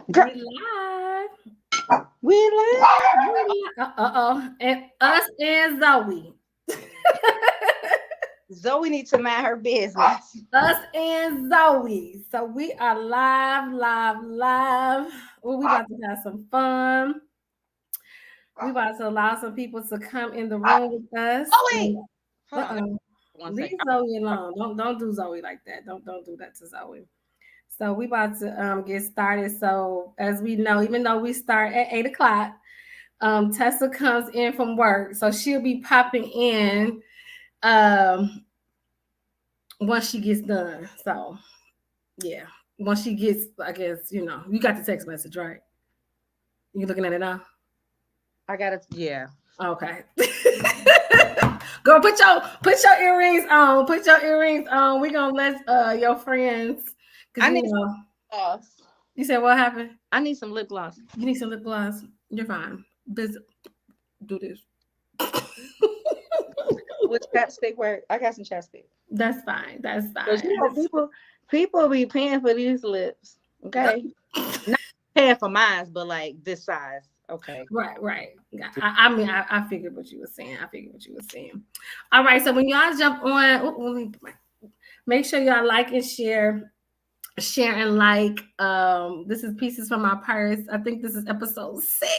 We live. We live. And us and Zoe. Zoe needs to mind her business. Us and Zoe. So we are live. Well, we about to have some fun. We about to allow some people to come in the room with us. Zoe, hold on. Uh-oh. One Leave second. Zoe alone. Don't do Zoe like that. Don't do that to Zoe. So we about to get started. So as we know, even though we start at 8 o'clock, Tessa comes in from work, so she'll be popping in once she gets done. So yeah, once she gets, I guess you got the text message, right? You looking at it now? I gotta. Yeah. Okay. Girl, put your earrings on. Put your earrings on. We gonna let your friends, because I need gloss. you said what happened? I need some lip gloss. You need some lip gloss. You're fine. Do this. Which chapstick work? I got some chapstick. That's fine. That's Cause fine. people be paying for these lips. Okay, not paying for mine, but like this size. Okay. Right. Yeah, I figured what you were saying. All right. So when y'all jump on, make sure y'all like and share and like. This is Pieces from My Purse. I think this is episode 6.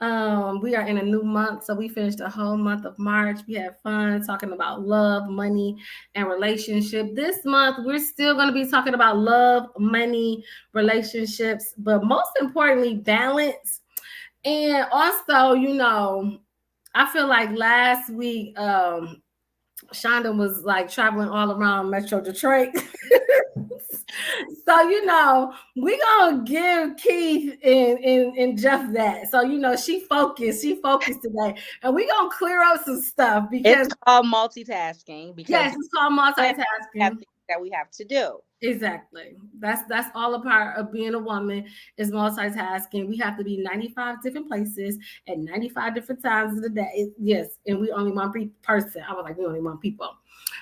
We are in a new month, so we finished the whole month of March. We had fun talking about love, money, and relationship. This month, we're still going to be talking about love, money, relationships, but most importantly, balance. And also, I feel like last week, Shonda was like traveling all around Metro Detroit. So we gonna give Keith and Jeff that. So she focused today, and we gonna clear up some stuff because It's called multitasking because yes, it's called we have multitasking. things that we have to do. Exactly. That's all a part of being a woman is multitasking. We have to be 95 different places at 95 different times of the day. Yes, and we only one person. I was like, we only want people.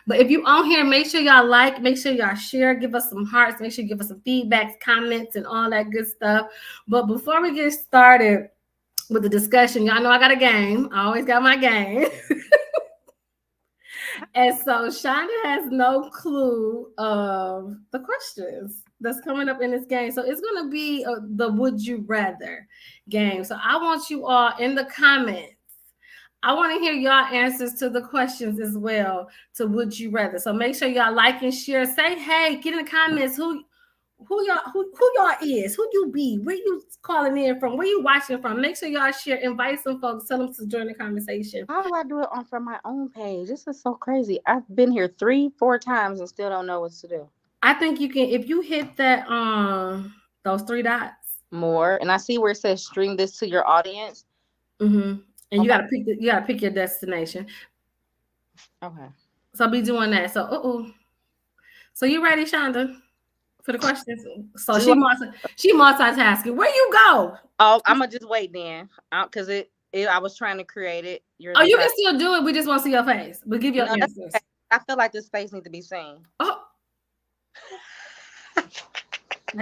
But if you on here, make sure y'all like, make sure y'all share, give us some hearts, make sure you give us some feedbacks, comments, and all that good stuff. But before we get started with the discussion, y'all know I got a game. I always got my game. And so Shonda has no clue of the questions that's coming up in this game. So it's going to be the Would You Rather game. So I want you all in the comments. I want to hear y'all answers to the questions as well to Would You Rather. So make sure y'all like and share. Say, hey, get in the comments who y'all is, who you be, where you calling in from, where you watching from. Make sure y'all share, invite some folks, tell them to join the conversation. How do I do it on from my own page? This is so crazy. I've been here 3-4 times and still don't know what to do. I think you can if you hit that those 3 dots. More, and I see where it says stream this to your audience. Mm-hmm. And Oh you my. gotta pick your destination. Okay. So be doing that. So you ready, Shonda, for the questions? So Do she multitasking. Where you go? Oh, I'm gonna just wait then, because I was trying to create it. You're Oh, the you can type. still do it. We just want to see your face. But give your No, that's answers. okay. I feel like this space needs to be seen. Oh, I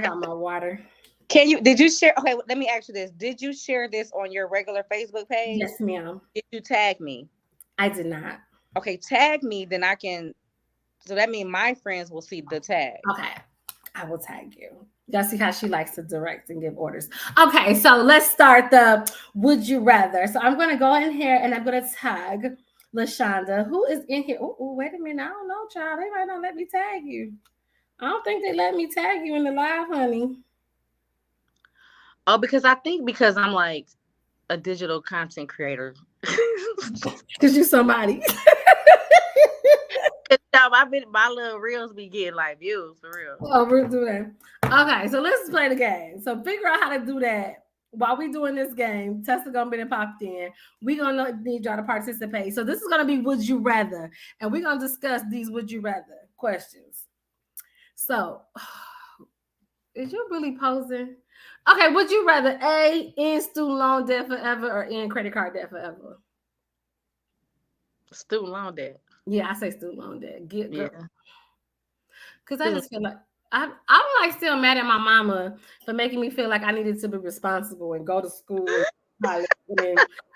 got my water. Did you share? Okay, let me ask you this. Did you share this on your regular Facebook page? Yes, ma'am. Did you tag me? I did not. Okay, tag me, then I can. So that means my friends will see the tag. Okay. I will tag you. Y'all see how she likes to direct and give orders. Okay, so let's start the Would You Rather. So I'm going to go in here and I'm going to tag LaShonda, who is in here. Oh, wait a minute. I don't know, child. They might not let me tag you. I don't think they let me tag you in the live, honey. Oh, because I'm like a digital content creator. Because you're somebody. My little reels be getting like views for real. Oh, we'll do that. Okay, so let's play the game. So figure out how to do that while we doing this game. Tessa gonna be popped in. We gonna need y'all to participate. So this is gonna be Would You Rather, and we're gonna discuss these Would You Rather questions. So, is you really posing? Okay, would you rather A, end student loan debt forever or end credit card debt forever? Student loan debt. Yeah, I say student loan debt. Yeah. Because I just feel like I'm like still mad at my mama for making me feel like I needed to be responsible and go to school. And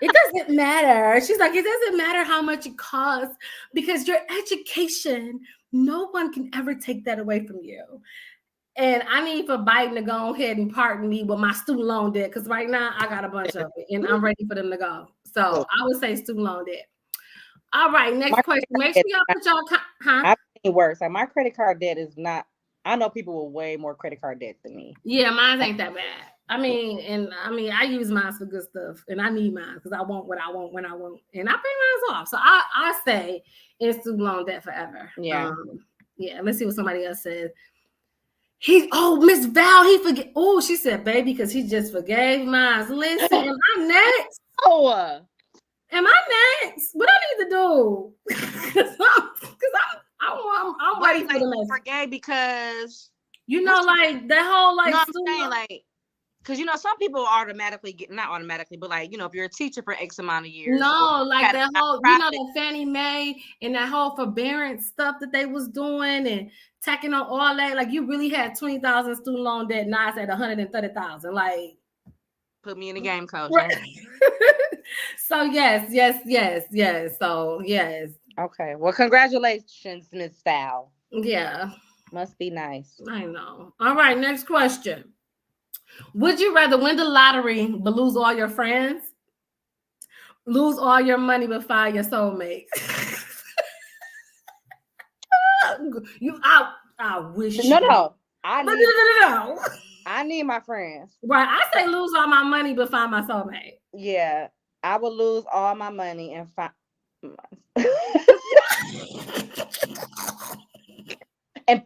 it doesn't matter. She's like, it doesn't matter how much it costs because your education, no one can ever take that away from you. And I need for Biden to go ahead and pardon me with my student loan debt because right now I got a bunch of it and I'm ready for them to go. So I would say student loan debt. All right, next question. Make sure y'all put y'all, I've seen worse. Like my credit card debt is not. I know people with way more credit card debt than me. Yeah, mine ain't that bad. I mean, I use mine for good stuff, and I need mine because I want what I want when I want, and I pay mine off. So I stay in student loan debt forever. Yeah, yeah. Let's see what somebody else said. Miss Val, he forget. Oh, she said, baby, because he just forgave mine. Listen, am I next? Am I next? What I need to do? Because I'm ready for the next. Forgave because like that whole like. No, I'm saying like, because some people automatically get not automatically, but like if you're a teacher for X amount of years. No, like that whole that Fannie Mae and that whole forbearance stuff that they was doing and tacking on all that. Like you really had 20,000 student loan debt. Now it's at 130,000. Like, put me in the game, coach. Right. So yes. So yes. Okay. Well, congratulations, Miss Val. Yeah. Must be nice. I know. All right. Next question. Would you rather win the lottery but lose all your friends? Lose all your money but find your soulmate? I wish. No. No. I need my friends. Right. I say lose all my money but find my soulmate. Yeah. I will lose all my money and find and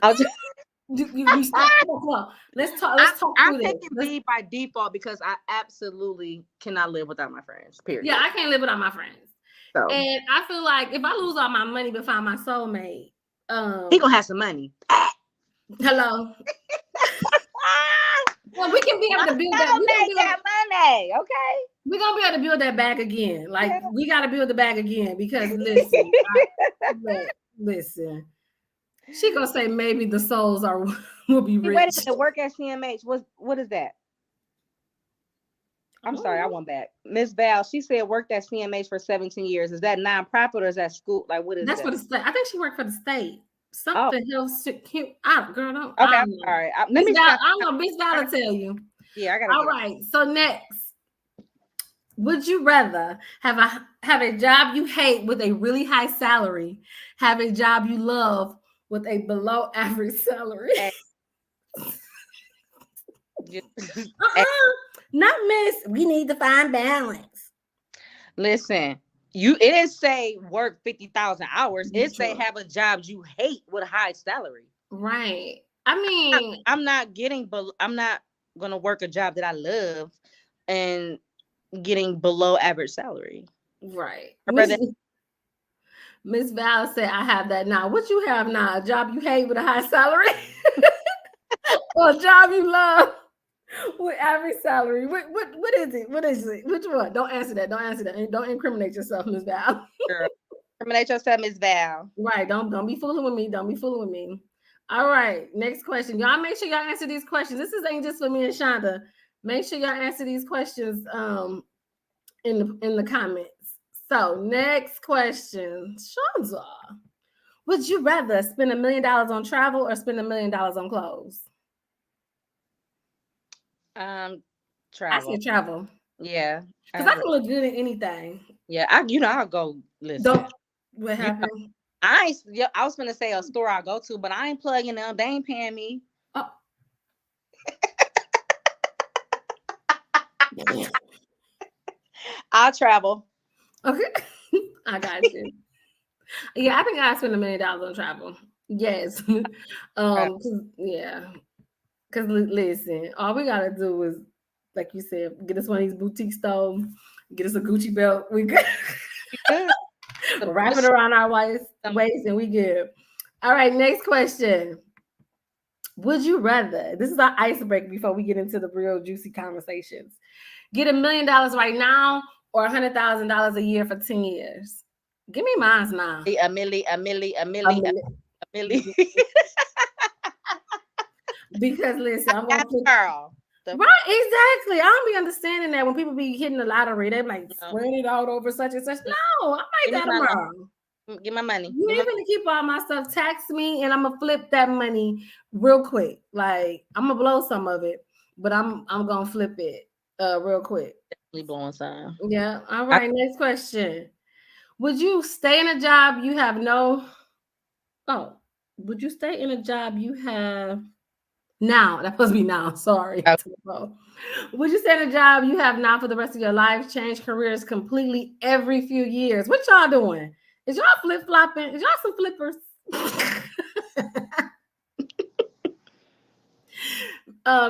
I'll just Let's talk. I'm picking B by default because I absolutely cannot live without my friends. Period. Yeah, I can't live without my friends. So. And I feel like if I lose all my money but find my soulmate, he gonna have some money. Hello. Well, we can be able to build that. Money, okay? We're gonna be able to build that back again. Like we got to build the back again because listen. She gonna say maybe the souls will be rich. Wait a minute, work at CMH. What is that? I'm sorry, I went back. Miss Val, she said worked at CMH for 17 years. Is that nonprofit or is that school? Like what is that? That's for the state. I think she worked for the state. Something else. Girl, don't. Okay, I'm sorry. Let me. I'm gonna Miss Val tell you. Yeah, I got. All right. So next, would you rather have a job you hate with a really high salary, have a job you love with a below average salary? Not miss. We need to find balance. Listen. It didn't say work 50,000 hours. It say have a job you hate with a high salary. Right. I mean, I'm not gonna work a job that I love and getting below average salary. Right. Miss Val said, I have that now. What you have now? A job you hate with a high salary? Or a job you love with average salary? What is it? What is it? Which one? Don't answer that. And don't incriminate yourself, Miss Val. Girl, incriminate yourself, Miss Val. Right. Don't be fooling with me. All right. Next question. Y'all make sure y'all answer these questions. This ain't just for me and Shonda. Make sure y'all answer these questions in the comments. So next question. Shonda. Would you rather spend $1 million on travel or spend $1 million on clothes? Travel. I said travel. Yeah. Because I can look good in anything. Yeah, I'll go listen. What happened? I was gonna say a store I'll go to, but I ain't plugging them. They ain't paying me. Oh. I'll travel. Okay. I got you. Yeah, I think I spend $1 million on travel. Yes. Yeah. Because listen, all we gotta do is, like you said, get us one of these boutique stores, get us a Gucci belt. We good. Wrap it around our waist, and we good. All right, next question. Would you rather? This is our icebreaker before we get into the real juicy conversations. Get $1 million right now or $100,000 a year for 10 years? Give me mine now. A milli. Millie. Because listen, I'm gonna flip. Girl. Right, exactly. I don't be understanding that when people be hitting the lottery, they be like No. spread it out over such and such. No, I might Give me that my tomorrow. Get my money. You ain't gonna keep all my stuff. Tax me, and I'm gonna flip that money real quick. Like I'm gonna blow some of it, but I'm gonna flip it real quick. Definitely blowing some. Yeah. All right. Next question. Would you stay in a job you have no? Oh, would you stay in a job you have now? That supposed to be now. Sorry. Would you stay in a job you have now for the rest of your life? Change careers completely every few years. What y'all doing? Is y'all flip flopping? Is y'all some flippers?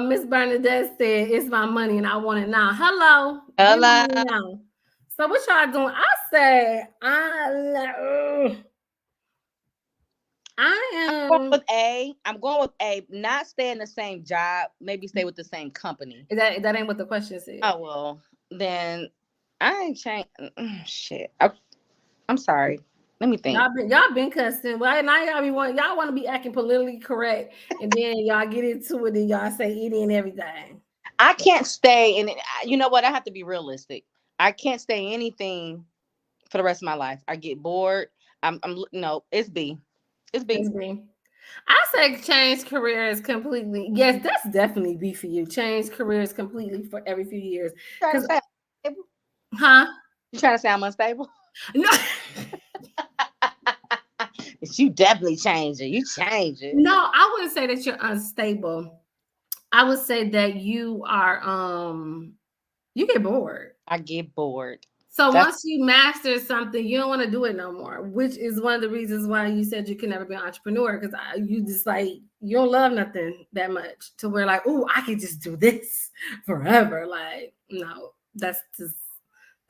Miss Bernadette said, "It's my money and I want it now." Hello. Hello. Now. So what y'all doing? I say I am going with A. I'm going with A. Not stay in the same job. Maybe stay with the same company. That ain't what the question said. Oh well, then I ain't changed. Shit. I'm sorry. Let me think. Y'all been cussing. Well, now y'all want to be acting politically correct, and then y'all get into it and y'all say any and everything. I can't stay in it. You know what? I have to be realistic. I can't stay anything for the rest of my life. I get bored. I'm no. It's B. It's B. It's B. I say change careers completely. Yes, that's definitely B for you. Change careers completely for every few years. Huh? You trying to say I'm unstable? No. You definitely change it. You change it. No, I wouldn't say that you're unstable. I would say that you are you get bored. I get bored. So once you master something, you don't want to do it no more, which is one of the reasons why you said you can never be an entrepreneur, because you just like, you don't love nothing that much to where like, oh, I could just do this forever. Like, no, that's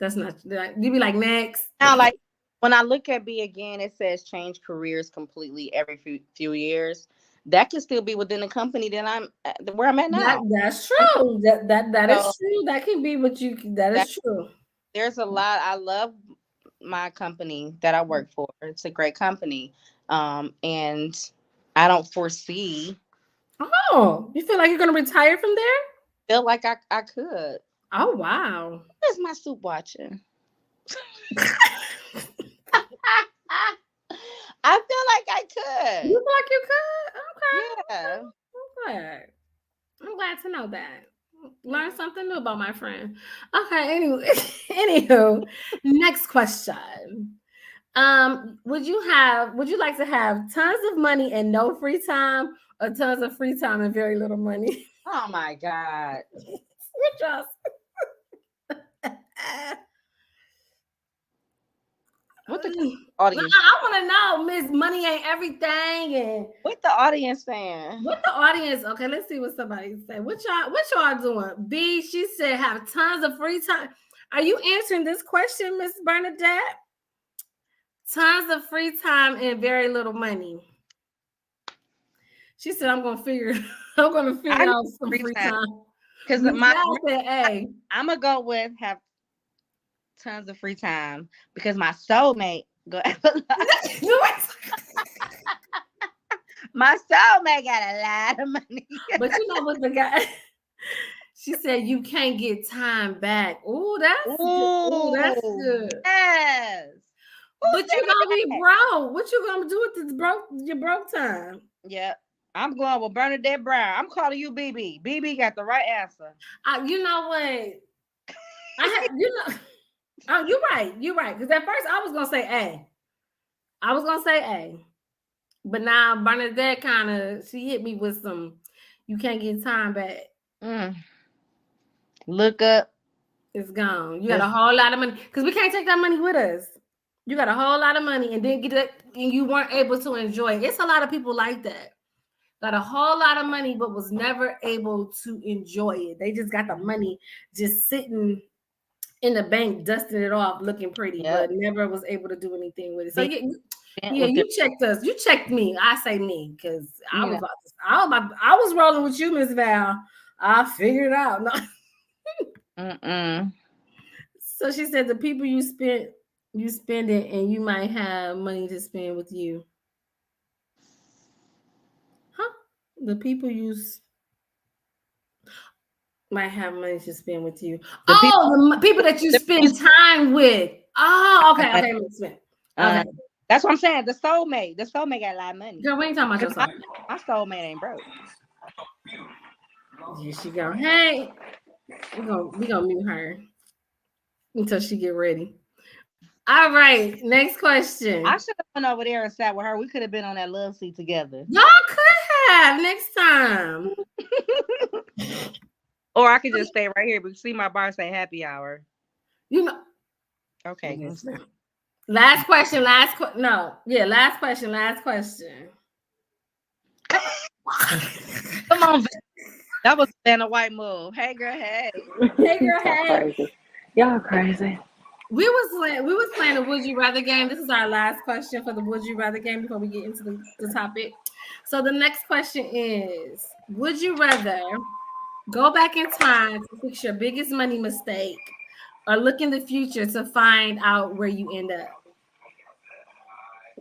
not, you be like, next. Now, like when I look at B again, it says change careers completely every few years. That can still be within the company that where I'm at now. That's true. That is true. That can be what you. That's true. There's a lot. I love my company that I work for. It's a great company, and I don't foresee. Oh, you feel like you're gonna retire from there? Feel like I could. Oh wow! Where's my soup watching? I feel like I could. You feel like you could? Okay. Yeah. Okay. I'm glad to know that. Learn something new about my friend. Okay. Anyway, anywho, next question. Would you like to have tons of money and no free time, or tons of free time and very little money? Oh my God. What y'all? What the audience? I want to know, Miss Money Ain't Everything, and what the audience saying? What the audience? Okay, let's see what somebody say. What y'all doing? B, she said have tons of free time. Are you answering this question, Miss Bernadette? Tons of free time and very little money. She said, I'm gonna figure out some free time. Because I'm gonna go with have tons of free time because my soulmate go my soulmate got a lot of money. But you know what the guy she said you can't get time back. Oh, that's good. Yes. But you gonna be broke. What you gonna do with your broke time? Yep. I'm going with Bernadette Brown. I'm calling you BB. BB got the right answer. You know what? You're right. You're right. Because at first I was gonna say A. But now Bernadette she hit me with some, you can't get time back. Look up. It's gone. You got a whole lot of money. Because we can't take that money with us. You got a whole lot of money and then get it, and you weren't able to enjoy it. It's a lot of people like that. Got a whole lot of money, but was never able to enjoy it. They just got the money just sitting in the bank, dusting it off, looking pretty, but never was able to do anything with it. So you checked us. You checked me. I say me because I was rolling with you, Miss Val. I figured it out. No. So she said the people you spend it, and you might have money to spend with you. The people you might have money to spend with you. The the people that you spend time with. Oh, okay. Okay. That's what I'm saying. The soulmate got a lot of money. Girl, we ain't talking about your soulmate. My soulmate ain't broke. Here she go. Hey, we gonna mute her until she get ready. All right, next question. I should have went over there and sat with her. We could have been on that love seat together. Y'all could have next time. Or I could just stay right here. But see my bar say happy hour. You know. Okay. Last question. Last question. Come on, that was Vanna White move. Hey girl, hey. Hey girl, hey. Y'all crazy. We was playing a Would You Rather game. This is our last question for the Would You Rather game before we get into the topic. So the next question is: would you rather go back in time to fix your biggest money mistake, or look in the future to find out where you end up?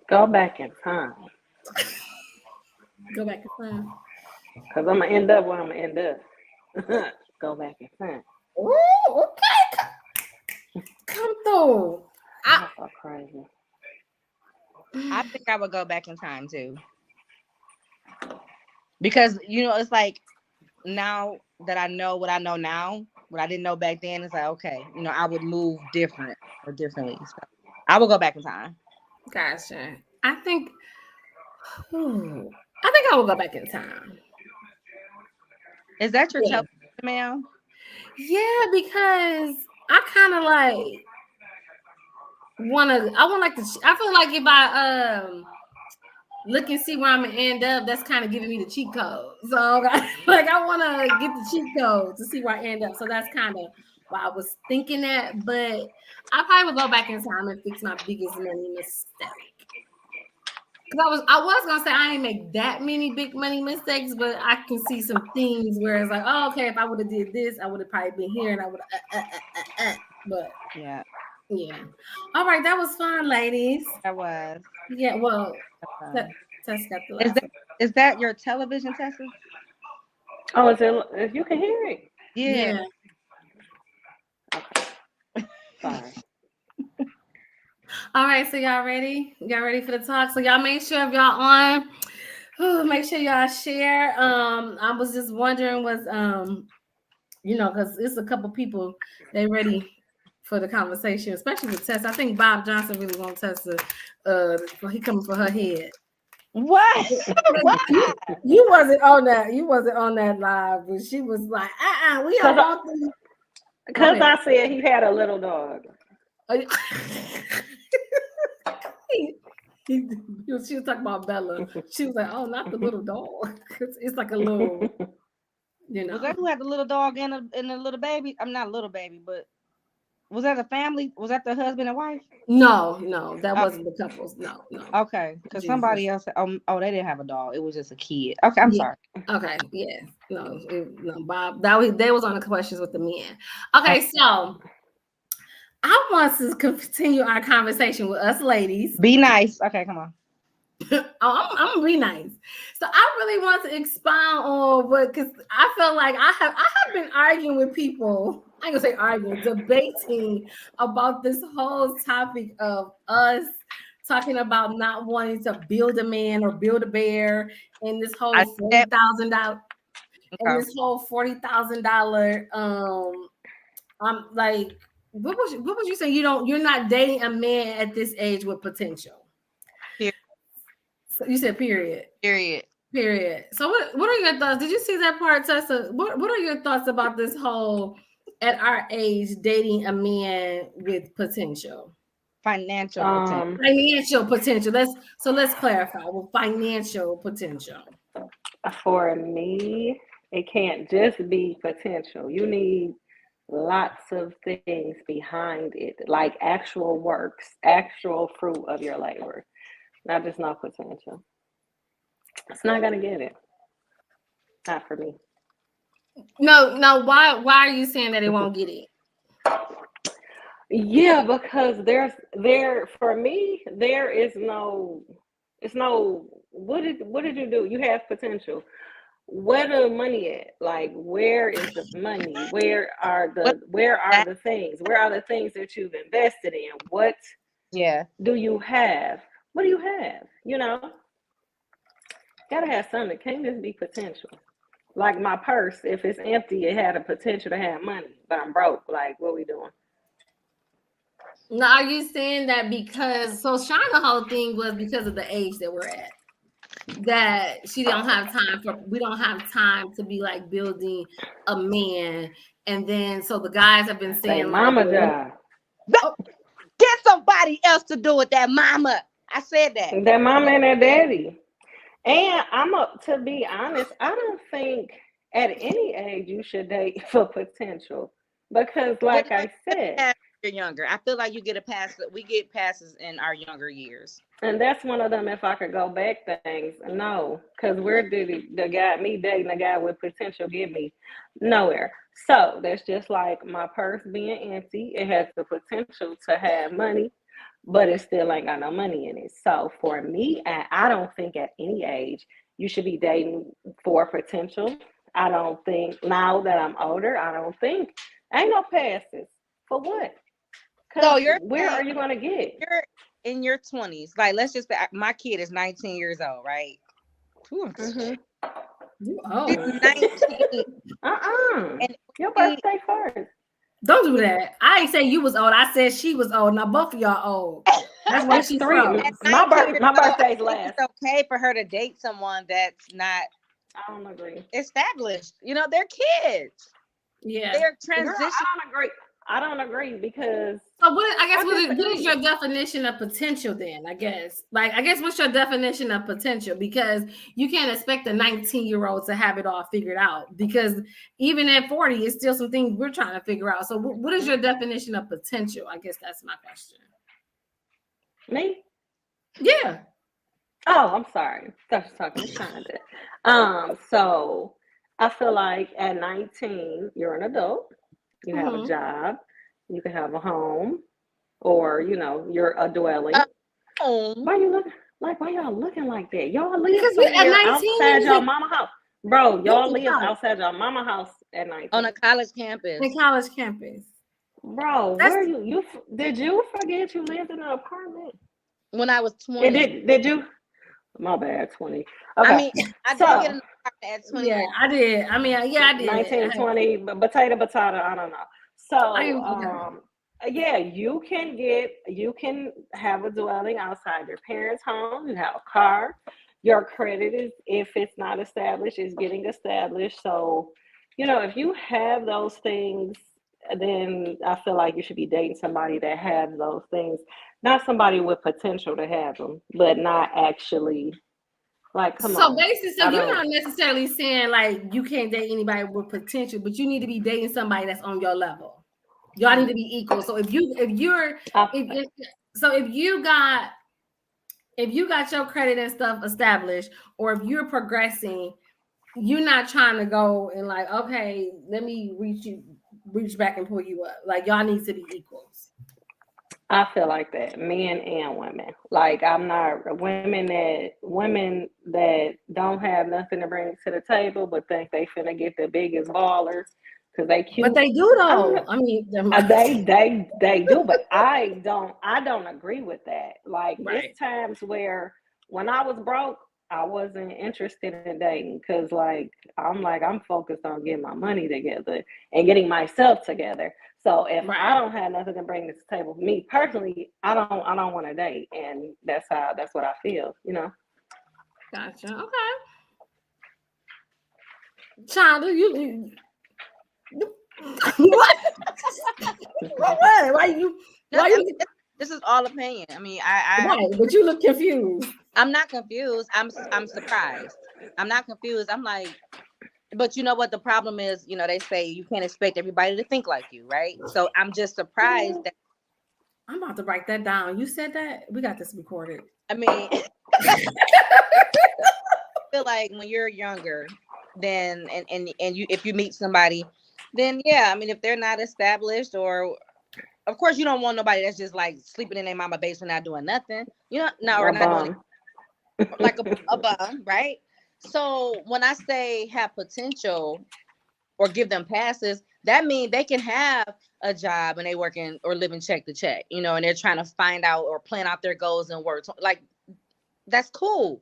Go back in time. Go back in time. Because I'm going to end up where I'm going to end up. Go back in time. Ooh, okay. Come through. That's so crazy. I think I would go back in time too. Because, it's like now that I know what I know now, what I didn't know back then, it's like, okay, I would move differently. So I would go back in time. Gotcha. I think I will go back in time. Is that your television, ma'am? Yeah, because I kind of like I feel like if I look and see where I'm gonna end up, that's kind of giving me the cheat code. So I want to get the cheat code to see where I end up. So that's kind of why I was thinking that. But I probably would go back in time and fix my biggest money mistake. Because I was gonna say I ain't make that many big money mistakes, but I can see some things where it's like, oh, okay, if I would have did this, I would have probably been here, and I would have. But yeah. All right, that was fun, ladies. That was. Yeah. Well, Tess got the last. Is that your television, Tessa? Oh, is it? If you can hear it. Yeah. Okay. Sorry. All right, so y'all ready? Y'all ready for the talk? So y'all make sure if y'all on, make sure y'all share. I was just wondering because it's a couple people they ready for the conversation, especially with Tess. I think Bob Johnson really wants Tess he coming for her head. What? You wasn't on that. You wasn't on that live, but she was like, we don't want them. Because I said he had a little dog. She was talking about Bella. She was like, "Oh, not the little dog. It's like a little, Was that who had the little dog and the little baby? I'm not a little baby, but was that a family? Was that the husband and wife? No, that wasn't the couples. No. Okay, because somebody else. Oh, they didn't have a dog. It was just a kid. Okay, I'm sorry. Okay, yeah, no, Bob. They was on the questions with the men. Okay, so. I want to continue our conversation with us ladies. Be nice. Okay, come on. I'm gonna be nice. So I really want to expound on because I feel like I have been arguing with people. I ain't gonna say arguing, debating about this whole topic of us talking about not wanting to build a man or build a bear, and this whole $40,000 and this whole $40,000. I'm like. What was you saying? You're not dating a man at this age with potential. Period. So you said period. Period. So what are your thoughts? Did you see that part, Tessa? What are your thoughts about this whole at our age dating a man with potential? Financial potential. Let's clarify. Well, financial potential. For me, it can't just be potential. You need lots of things behind it, like actual works, actual fruit of your labor, not just no potential. It's not gonna get it. Not for me. No. Why are you saying that it won't get it? Yeah, because for me there is no. It's no. What did you do? You have potential. where the money at? Like, where is the money? Where are What the things? Where are the things that you've invested in? What yeah. do you have? What do you have? Gotta have something. It can't just be potential. Like my purse, if it's empty, it had a potential to have money, but I'm broke. Like, what we doing? Now, are you saying that because Shana whole thing was because of the age that we're at? That we don't have time to be like building a man, and then so the guys have been Say saying like, mama job. oh, Get somebody else to do it, that mama. I said that. That mama and that daddy. And to be honest, I don't think at any age you should date for potential. Because like I said, You're younger. I feel like you get a pass. We get passes in our younger years. and that's one of them, if I could go back things, no. Because where did me dating a guy with potential get me? Nowhere. So that's just like my purse being empty. It has the potential to have money, but it still ain't got no money in it. So for me, I don't think at any age you should be dating for potential. I don't think, now that I'm older, ain't no passes. For what? So Where are you gonna get? You're in your 20s. Like, let's just say my kid is 19 years old, right? Mm-hmm. you She's old. 19. And your birthday first. Don't do that. I ain't say you was old. I said she was old. Now both of y'all old. That's where she's from. My birthday's last. It's okay for her to date someone that's not. I don't agree. Established. They're kids. Yeah. They're transition. Girl, I don't agree because. So what is your definition of potential then? I guess what's your definition of potential? Because you can't expect a 19-year-old to have it all figured out, because even at 40, it's still some things we're trying to figure out. So what is your definition of potential? I guess that's my question. Me? Yeah. Oh, I'm sorry. I was talking to Shonda. So I feel like at 19, you're an adult. You have a job. You can have a home, or you're a dwelling. Why y'all looking like that? Y'all live outside your mama house, bro. Y'all live outside your mama house at 19 on a college campus. Bro. Where you did you forget you lived in an apartment when I was 20? Did you? My bad, 20. Okay. I mean, I did get an apartment at 20. Yeah, I did. I mean, yeah, I did. 19, 20, but potato, I don't know. So, yeah, you can have a dwelling outside your parents' home. You have a car. Your credit is, if it's not established, is getting established. So, if you have those things, then I feel like you should be dating somebody that has those things, not somebody with potential to have them, but not actually. Like, come on. So basically, you're not necessarily saying like you can't date anybody with potential, but you need to be dating somebody that's on your level. Y'all need to be equal. So if you got your credit and stuff established, or if you're progressing, you're not trying to go and like, okay, let me reach back and pull you up. Like, y'all need to be equals. I feel like that, men and women. Like, I'm not women that don't have nothing to bring to the table, but think they finna get the biggest ballers because they cute. But they do though. I mean, they do, but I don't agree with that. Like, There's times where when I was broke, I wasn't interested in dating because I'm focused on getting my money together and getting myself together. So if I don't have nothing to bring to the table, me personally, I don't want to date, and that's what I feel. Gotcha. Okay. Chanda, you what? Why you? This is all opinion. I mean, but you look confused. I'm not confused. I'm surprised. I'm not confused. I'm like, but you know what the problem is? They say you can't expect everybody to think like you, right? So I'm just surprised that. I'm about to write that down. You said that? We got this recorded. I mean, I feel like when you're younger, then and you, if you meet somebody, then yeah, I mean, if they're not established, or of course you don't want nobody that's just like sleeping in their mama basement, not doing nothing. Or not doing like a bum, right? So when I say have potential or give them passes, that means they can have a job and they working or living check to check, you know, and they're trying to find out or plan out their goals and work. Like, that's cool.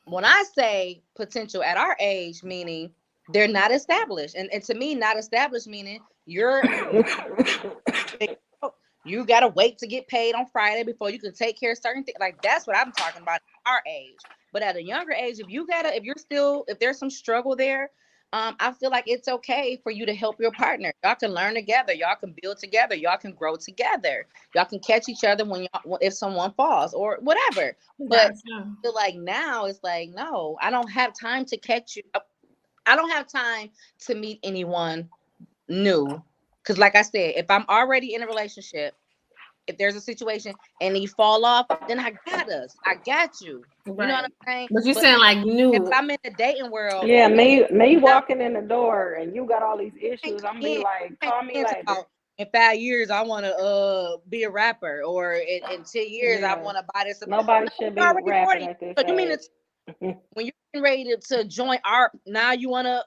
When I say potential at our age, meaning they're not established. And to me, not established meaning you gotta wait to get paid on Friday before you can take care of certain things. Like, that's what I'm talking about at our age. But at a younger age, if there's some struggle there, I feel like it's okay for you to help your partner. Y'all can learn together. Y'all can build together. Y'all can grow together. Y'all can catch each other if someone falls or whatever. But I feel like now it's like, no, I don't have time to catch you. I don't have time to meet anyone new. Because like I said, if I'm already in a relationship, if there's a situation and you fall off, then I got us. I got you. Right. You know what I'm saying? But you're saying like new. If I'm in the dating world. Yeah, me walking in the door and you got all these issues, I'm be like, call me later. In 5 years, I want to be a rapper, or in 10 years, I want to buy this. Nobody should be rapping at this age. You mean when you're ready to join art, now you want to,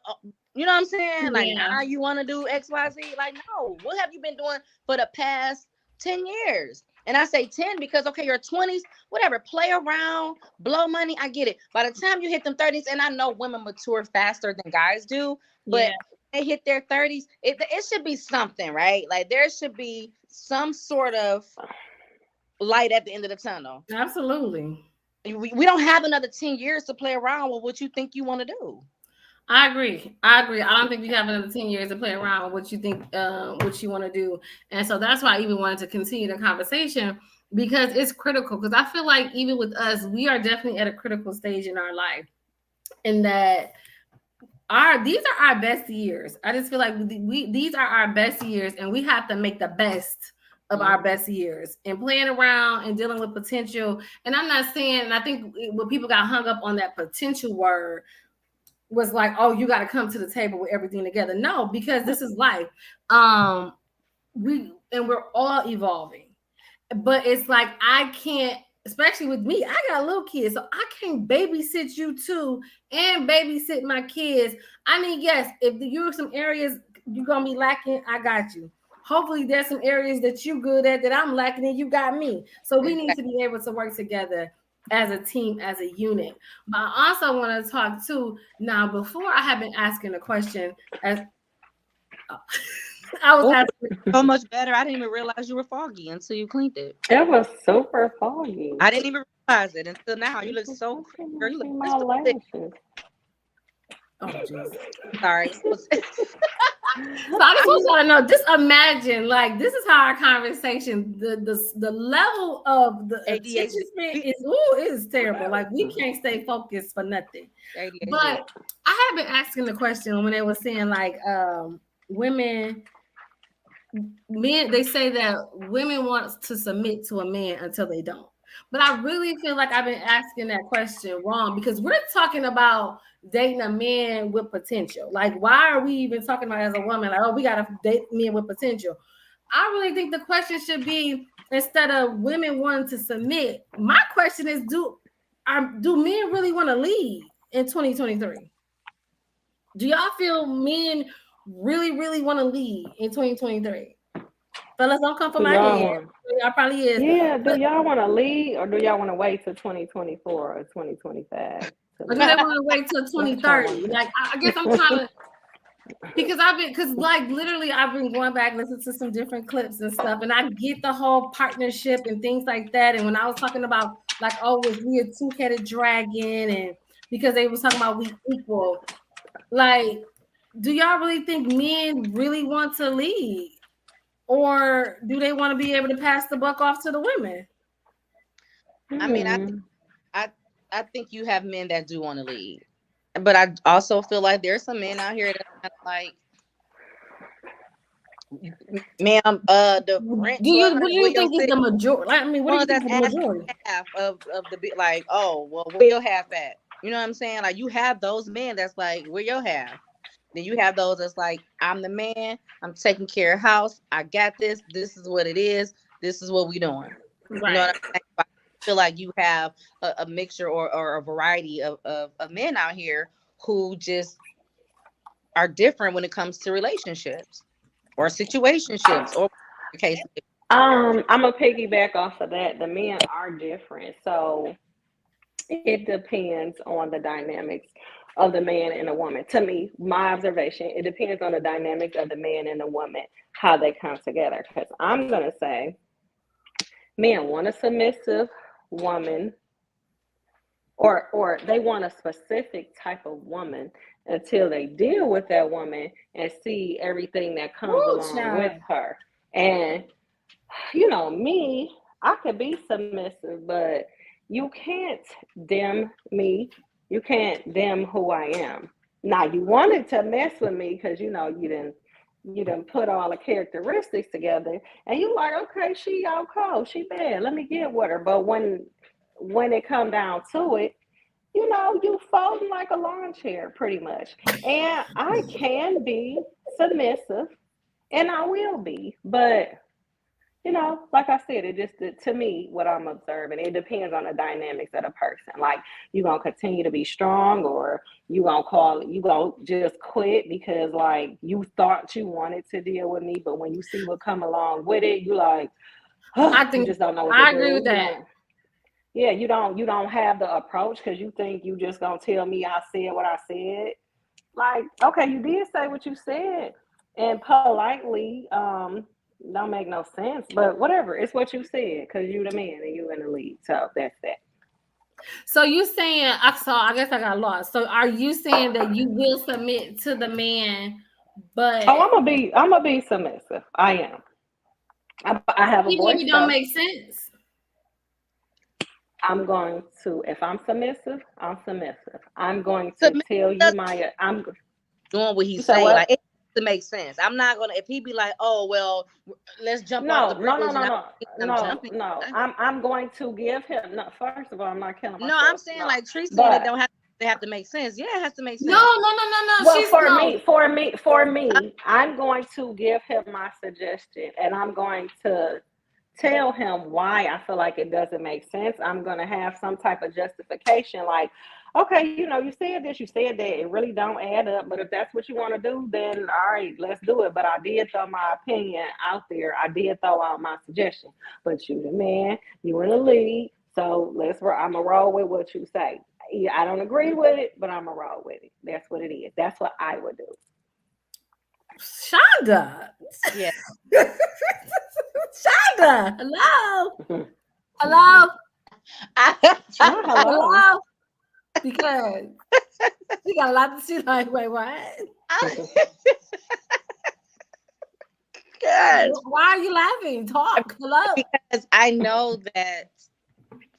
you know what I'm saying? Like, now you want to do X, Y, Z. Like, no, what have you been doing for the past 10 years? And I say 10 because, okay, your 20s, whatever, play around, blow money. I get it. By the time you hit them 30s, and I know women mature faster than guys do, but they hit their 30s, it should be something, right? Like, there should be some sort of light at the end of the tunnel. Absolutely. We don't have another 10 years to play around with what you think you want to do. I agree. I don't think you have another 10 years to play around with what you think, what you want to do. And so that's why I even wanted to continue the conversation, because it's critical. Because I feel like even with us, we are definitely at a critical stage in our life, in that these are our best years. I just feel like these are our best years, and we have to make the best of our best years. And playing around and dealing with potential. And I'm not saying, and I think when people got hung up on that potential word, was like, oh, you got to come to the table with everything together. No, because this is life. We're all evolving. But it's like, I can't, especially with me, I got little kids, so I can't babysit you too and babysit my kids. I mean, yes, if you're some areas you're gonna be lacking, I got you. Hopefully there's some areas that you're good at that I'm lacking and you got me. So we need to be able to work together as a team, as a unit. But I also want to talk too. Now, before I have been asking a question, I was asking so much better. I didn't even realize you were foggy until you cleaned it. It was super foggy. I didn't even realize it until now. You look so girl, you look my lashes. Oh, Jesus. Sorry. So I just want y'all to know, just imagine, like, this is how our conversation, the level of the attention span is terrible. Like, we can't stay focused for nothing. ADHD. But I have been asking the question when they were saying, like, men, they say that women want to submit to a man until they don't. But I really feel like I've been asking that question wrong, because we're talking about dating a man with potential. Like, why are we even talking about as a woman, like, oh, we got to date men with potential? I really think the question should be, instead of women wanting to submit, my question is, do men really want to lead in 2023? Do y'all feel men really, really want to lead in 2023? Fellas, don't come for my head. Y'all probably is. Yeah, do y'all want to lead, or do y'all want to wait till 2024 or 2025? Or do they want to wait till 2030? Like, I guess I'm trying to, because like literally I've been going back listening to some different clips and stuff, and I get the whole partnership and things like that. And when I was talking about, like, oh, was we a two-headed dragon, and because they was talking about we equal, like, do y'all really think men really want to lead? Or do they want to be able to pass the buck off to the women? I mean, I think you have men that do want to lead, but I also feel like there's some men out here that kind of like, ma'am, what do you think is the majority? I mean, what do you think is the majority? Half of the, like, oh, well, where your half at? You know what I'm saying? Like, you have those men that's like, where your half? Then you have those that's like, I'm the man, I'm taking care of house, I got this, this is what it is, this is what we doing. Right. You know what I'm saying? feel like you have a mixture or a variety of men out here who just are different when it comes to relationships or situationships or the case. I'm gonna piggyback off of that. The men are different, so it depends on the dynamics of the man and the woman. To me, my observation, it depends on the dynamics of the man and the woman, how they come together. Because I'm gonna say, men want a submissive woman, or they want a specific type of woman until they deal with that woman and see everything that comes along with her. And me, I could be submissive, but you can't dim me. You can't dim who I am. Now you wanted to mess with me because you didn't put all the characteristics together, and you like, okay, she out cold, she bad. Let me get with her. But when it come down to it, you folding like a lawn chair, pretty much. And I can be submissive, and I will be, but. Like I said, it just, to me, what I'm observing, it depends on the dynamics of the person. Like, you going to continue to be strong, or you going to just quit because, like, you thought you wanted to deal with me, but when you see what come along with it, you like, you just don't know what to do. I agree with that. Yeah, you don't have the approach because you think you just going to tell me I said what I said. Like, okay, you did say what you said, and politely, don't make no sense, but whatever. It's what you said because you the man and you in the lead. So that's that. So you saying, I guess I got lost. So are you saying that you will submit to the man, but I'm gonna be submissive. I am. I have a even voice. if it don't make sense. I'm going to, if I'm submissive, I'm submissive. I'm going to tell you I'm doing what he's saying. Like, it to make sense. I'm not gonna, if he be like, oh well, let's jump off the bridge. No. I'm going to give him. No, first of all, I'm not killing myself. No, I'm saying like treat saying it don't have to make sense. Yeah, it has to make sense. No. Well, for me, I'm going to give him my suggestion, and I'm going to tell him why I feel like it doesn't make sense. I'm going to have some type of justification, like, okay, you said this, you said that, it really don't add up, but if that's what you want to do, then all right, let's do it. But I did throw my opinion out there. I did throw out my suggestion, but you the man, you in the lead, so I'm gonna roll with what you say. I don't agree with it, but I'm gonna roll with it. That's what it is. That's what I would do. Shonda. Yeah. Shonda. Hello. Hello. Because she got a lot to see. Like, wait, what? Good. Why are you laughing? Talk. Hello. Because I know that.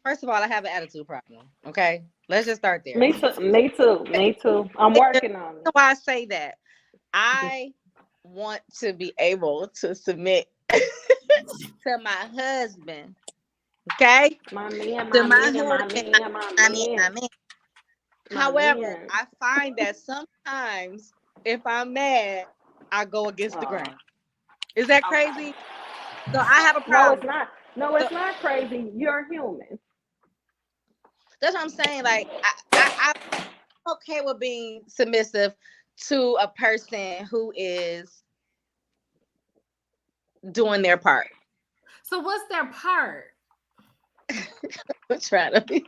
First of all, I have an attitude problem. Okay, let's just start there. Me too. I'm working on it. That's why I say that. I want to be able to submit to my husband. Okay, my man. However, I find that sometimes if I'm mad, I go against the grain. Is that crazy? So I have a problem. No, it's not crazy. You're human. That's what I'm saying. Like, I'm okay with being submissive to a person who is doing their part. So what's their part? I'm trying to be.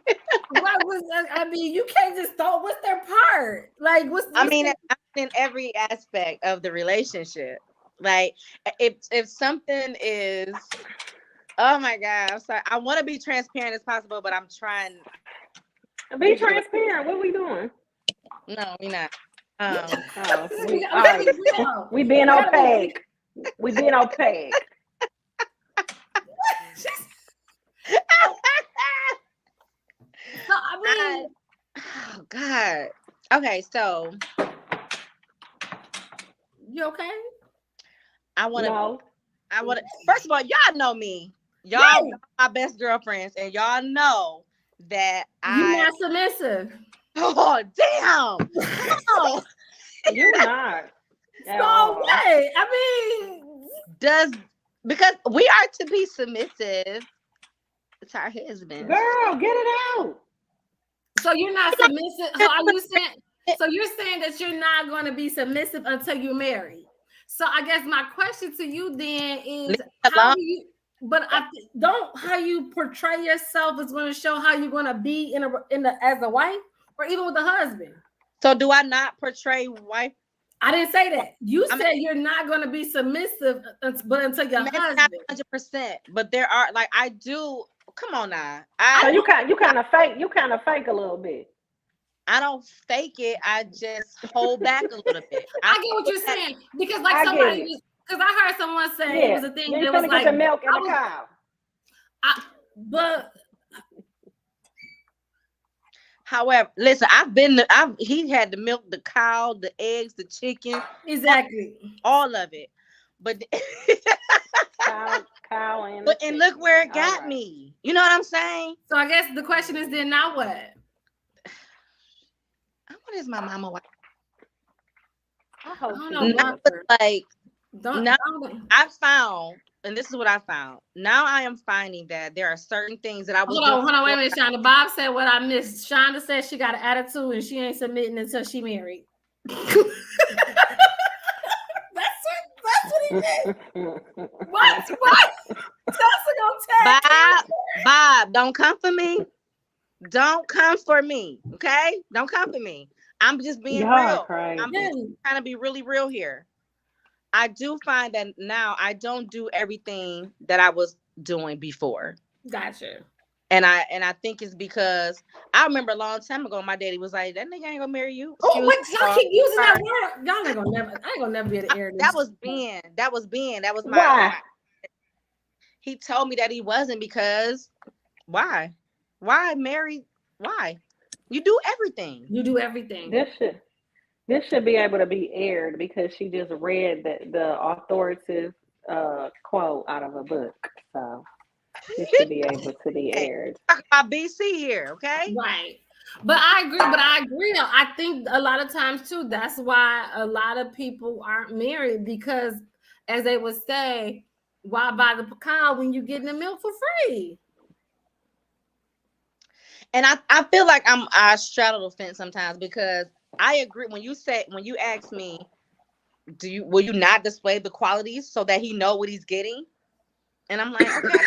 You can't just throw. What's their part? Like, in every aspect of the relationship. Like, if something is, oh my God, I'm sorry. I want to be transparent as possible, but I'm trying. Be transparent. What are we doing? No, we're not. We being opaque. We being opaque. So, oh God. Okay, so you okay? I want to. First of all, y'all know me. Y'all know my best girlfriends, and y'all know that you're not submissive. Oh damn! No. You're not. So what? Because we are to be submissive It's our husband. Girl, get it out. So you're not submissive. So are you saying? So you're saying that you're not going to be submissive until you're married. So I guess my question to you then is, how do you? But don't how you portray yourself is going to show how you're going to be in the as a wife or even with a husband. So do I not portray wife? I didn't say that. You said you're not going to be submissive, but until your husband. 100%. But there are like I do. Come on now. So you kind of fake. You kind of fake a little bit. I don't fake it. I just hold back a little bit. I get what you're saying because like somebody was, because I heard someone say it was a thing that was like the milk and the cow. But however, listen, he had to milk the cow, the eggs, the chicken, exactly, all of it. But cow and and look where it got me. You know what I'm saying? So I guess the question is then now what? What is my mama wife? I hope I found, and this is what I found. Now I am finding that there are certain things that I was hold on, wait a minute, Shonda. Bob said what I missed. Shonda said she got an attitude and she ain't submitting until she married. That's what he did. What? Bob, don't come for me. Don't come for me. Okay? Don't come for me. I'm just being real. Crazy. I'm trying to be really real here. I do find that now I don't do everything that I was doing before. Gotcha. And I think it's because I remember a long time ago, my daddy was like, "That nigga ain't gonna marry you." Oh, what? Y'all keep using that word. Y'all ain't gonna never. I ain't gonna never be able to air this. That was Ben. That was my. Why? He told me that he wasn't because why? Why marry? Why? You do everything. You do everything. This should be able to be aired because she just read the authoritative quote out of a book. So it should be able to be aired. Talk about BC here, okay? Right. But I agree. I think a lot of times too, that's why a lot of people aren't married because, as they would say, why buy the cow when you're getting the milk for free? And I feel like I straddle the fence sometimes because I agree when you ask me, will you not display the qualities so that he know what he's getting? And I'm like, okay.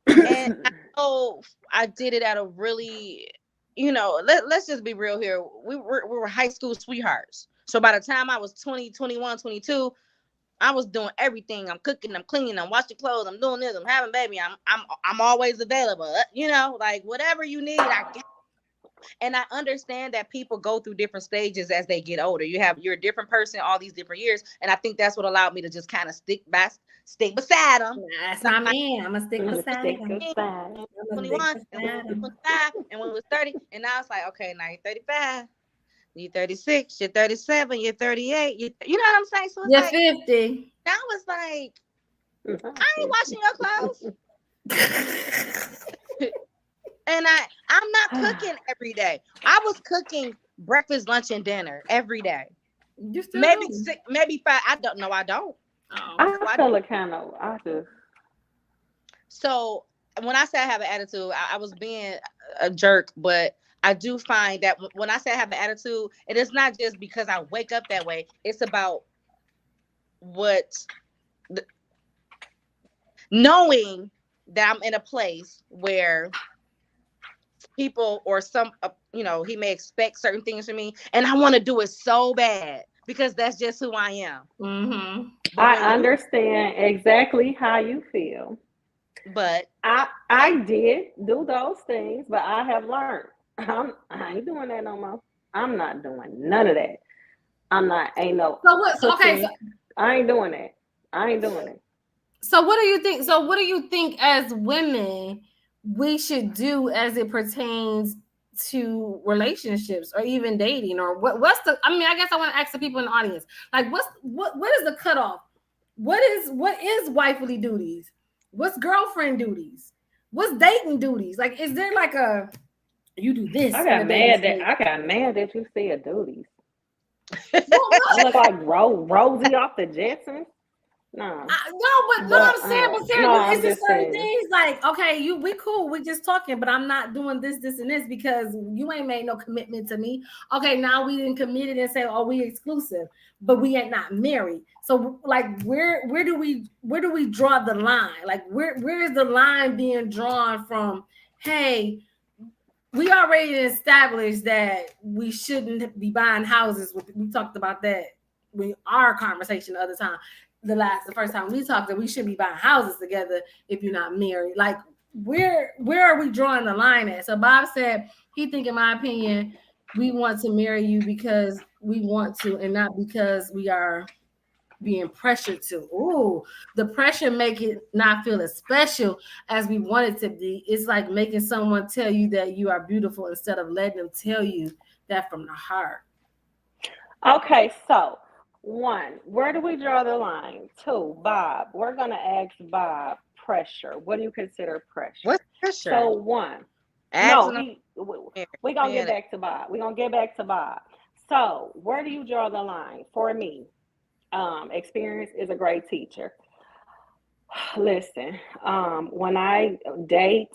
And I know I did it at a really, let's just be real here. We were high school sweethearts. So by the time I was 20, 21, 22, I was doing everything. I'm cooking, I'm cleaning, I'm washing clothes, I'm doing this, I'm having baby, I'm always available. Like whatever you need, I get. And I understand that people go through different stages as they get older. You're a different person all these different years. And I think that's what allowed me to just kind of stick beside them. That's not me. I'm gonna stick beside him. 21, 25, and when we was 30, and now it's like, okay, now you're 35. You're 36, you're 37, you're 38. You know what I'm saying? So it's you're like 50. Now it's like, I ain't washing your clothes. And I'm not cooking every day. I was cooking breakfast, lunch, and dinner every day. You still maybe do? 6, maybe 5. I don't know. I don't. I feel it kind of. I just. So when I say I have an attitude, I was being a jerk, but I do find that when I say I have an attitude, it is not just because I wake up that way. It's about knowing that I'm in a place where people or some, he may expect certain things from me, and I want to do it so bad because that's just who I am. Mm-hmm. I understand exactly how you feel, but I did do those things, but I have learned. I ain't doing that no more. I'm not doing none of that. Ain't no. So what? Okay. So, I ain't doing that. I ain't doing it. So what do you think? So what do you think as women we should do as it pertains to relationships or even dating or what's the? I mean, I guess I want to ask the people in the audience, like, what is the cutoff? What is wifely duties? What's girlfriend duties? What's dating duties? Like, is there like a you do this? I got mad that you said duties. I look like Rosie off the Jetsons. No. I'm saying, but Sarah, no, I'm it's just just certain saying. things like, okay, we cool, we just talking, but I'm not doing this, and this because you ain't made no commitment to me. Okay, now we didn't commit it and say, oh, we exclusive, but we ain't not married. So like, where do we draw the line? Like, where is the line being drawn from? Hey, we already established that we shouldn't be buying houses. We talked about that in our conversation the other time. The first time we talked, that we shouldn't be buying houses together if you're not married. Like, where are we drawing the line at? So Bob said he think, in my opinion, we want to marry you because we want to, and not because we are being pressured to. Ooh, the pressure make it not feel as special as we want it to be. It's like making someone tell you that you are beautiful instead of letting them tell you that from the heart. Okay, so 1, where do we draw the line? 2, Bob, we're gonna ask Bob pressure. What do you consider pressure? What's pressure? So 1, Asking we're gonna get back to Bob. We're gonna get back to Bob. So where do you draw the line? For me, experience is a great teacher. Listen, when I date,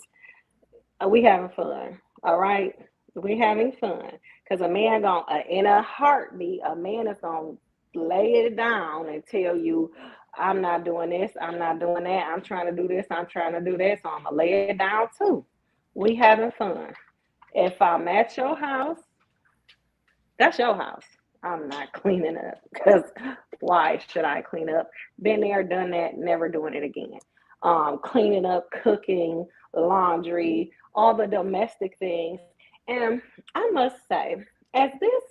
we having fun. All right, we having fun because a man gonna in a heartbeat, a man is gonna lay it down and tell you, I'm not doing this, I'm not doing that, I'm trying to do this, I'm trying to do that, so I'm gonna lay it down too. We having fun. If I'm at your house, that's your house. I'm not cleaning up because why should I clean up? Been there, done that, never doing it again. Cleaning up, cooking, laundry, all the domestic things. And I must say, as this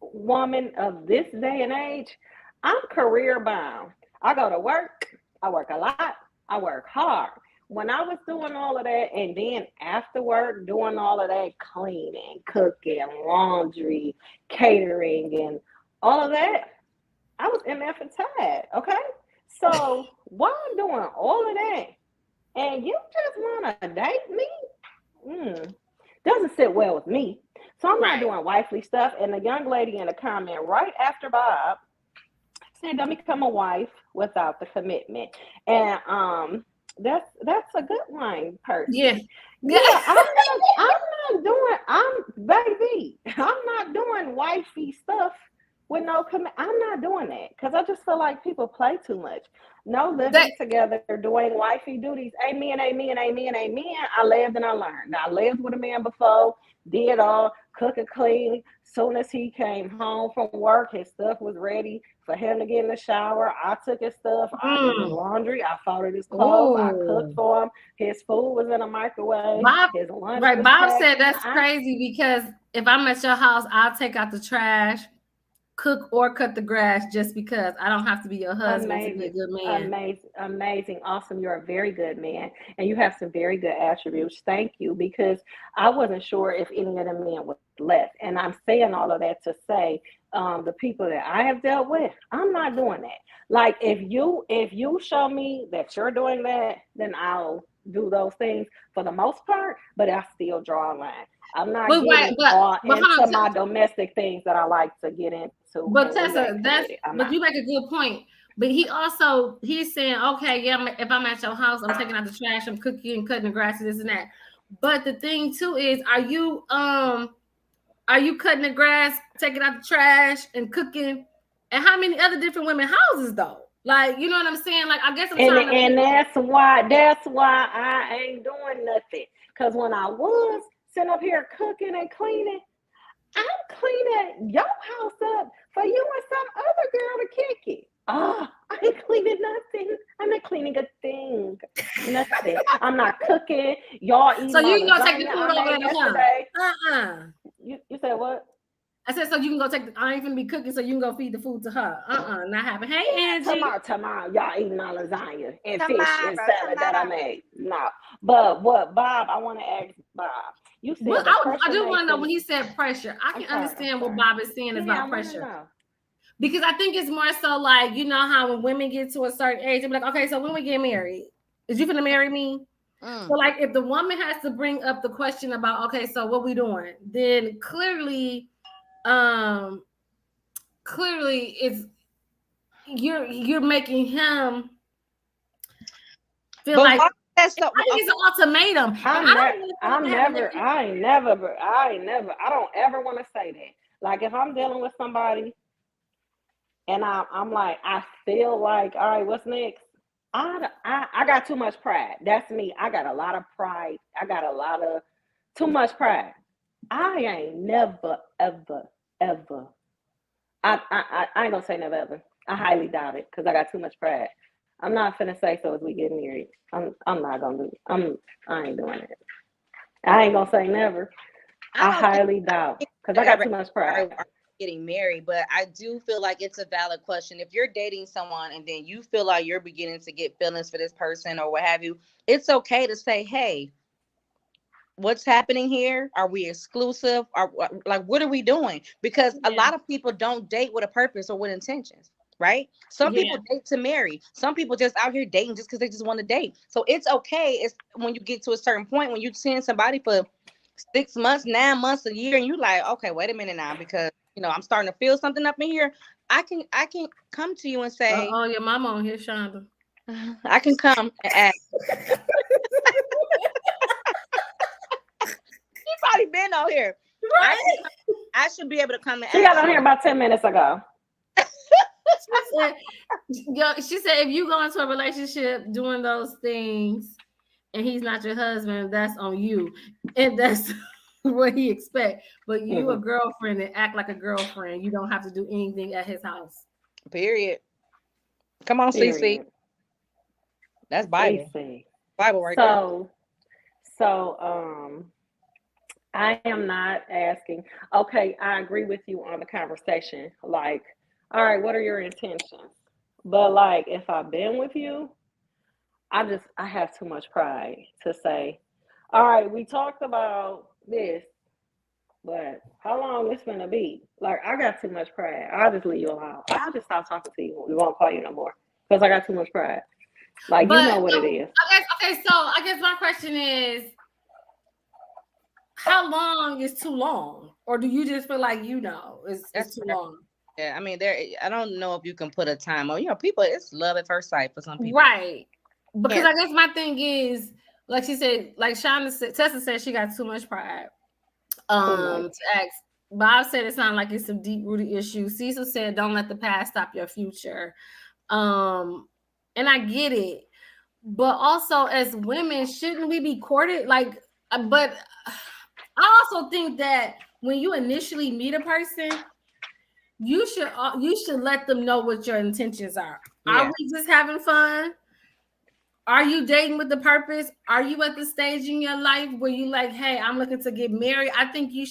woman of this day and age, I'm career bound. I go to work, I work a lot, I work hard. When I was doing all of that, and then after work, doing all of that cleaning, cooking, laundry, catering, and all of that, I was MF and tired. Okay. So while I'm doing all of that, and you just want to date me, doesn't sit well with me. So I'm not doing wifely stuff. And the young lady in the comment right after Bob said, "Don't become a wife without the commitment." And that's a good line, Percy. Yeah. I'm not doing wifey stuff with no commit. I'm not doing that because I just feel like people play too much. No living together, doing wifey duties. Amen, amen, amen, amen. I lived and I learned. I lived with a man before, did all, cook and clean. Soon as he came home from work, his stuff was ready for him to get in the shower. I took his stuff. I did his laundry. I folded his clothes. I cooked for him. His food was in a microwave. His lunch was Bob packed. said that's crazy because if I'm at your house, I'll take out the trash, cook or cut the grass just because I don't have to be your husband to be a good man. Amazing, awesome. You're a very good man, and you have some very good attributes. Thank you, because I wasn't sure if any of the men was left, and I'm saying all of that to say, the people that I have dealt with, I'm not doing that. Like if you show me that you're doing that, then I'll do those things for the most part, but I still draw a line. I'm not getting into my domestic things that I like to get into. But Tessa, but you make a good point. But he's saying, okay, yeah, if I'm at your house, I'm taking out the trash, I'm cooking and cutting the grass, this and that. But the thing too is, are you cutting the grass, taking out the trash, and cooking? And how many other different women houses though? Like, you know what I'm saying? Like, I guess I'm trying to. And that's why I ain't doing nothing. Because when I was sitting up here cooking and cleaning, I'm cleaning your house up for you and some other girl to kick it. I ain't cleaning nothing. I'm not cleaning a thing. Nothing. I'm not cooking. Y'all eating. So you can go take the food over there. You said what? I said, so you can go I ain't gonna be cooking, so you can go feed the food to her. Not happening. Hey, Angie. Tomorrow, y'all eating my lasagna and fish and salad that I made. No. But what, Bob, I want to ask Bob. You said I do want to know when he said pressure. I can understand what Bob is saying is about pressure. Because I think it's more so like, you know how when women get to a certain age, they'll be like, okay, so when we get married, is you gonna marry me? So like if the woman has to bring up the question about, okay, so what we doing? Then clearly it's you're making him feel But like why that's I so think it's an ultimatum. I don't ever want to say that. Like if I'm dealing with somebody and I'm like, I feel like, all right, what's next? I got too much pride. That's me. I got a lot of pride. I got a lot of too much pride. I ain't never, ever, ever. I ain't gonna say never ever. I highly doubt it because I got too much pride. I'm not finna say so as we get married. I'm not gonna do it. I ain't doing it. I ain't gonna say never. I highly doubt because I got too much pride. Getting married, but I do feel like it's a valid question. If you're dating someone and then you feel like you're beginning to get feelings for this person or what have you, it's okay to say, hey, what's happening here? Are we exclusive? Are like, what are we doing? Because a lot of people don't date with a purpose or with intentions, right? Some people date to marry. Some people just out here dating just because they just want to date. So it's okay. It's when you get to a certain point when you're seeing somebody for 6 months, 9 months, a year, and you like, okay, wait a minute now, because I'm starting to feel something up in here. I can come to you and say, oh, your mama on here, Shonda. I can come and ask. She probably been on here. Right. I should be able to come and she got on here about 10 minutes ago. She said, if you go into a relationship doing those things and he's not your husband, that's on you. And that's what he expect. But you a girlfriend and act like a girlfriend. You don't have to do anything at his house. Period. Come on, CC. That's Bible. CC. Bible right there. So I am not asking. Okay, I agree with you on the conversation. Like, all right, what are your intentions? But like, if I've been with you, I have too much pride to say, all right, we talked about this, but how long it's gonna be? Like, I got too much pride. I'll just leave you alone. I'll just stop talking to you. We won't call you no more because I got too much pride. Like, but, you know what it is. Okay, so I guess my question is, how long is too long? Or do you just feel like it's too long? Yeah, I mean, I don't know if you can put a time on. People, it's love at first sight for some people. Right. Because I guess my thing is, like she said, like Tessa said, she got too much pride. To ask. Bob said it sounded like it's some deep-rooted issues. Cecil said, don't let the past stop your future. And I get it. But also, as women, shouldn't we be courted? Like, but I also think that when you initially meet a person, you should let them know what your intentions are. Yeah. Are we just having fun? Are you dating with the purpose? Are you at the stage in your life where you like, hey, I'm looking to get married? I think you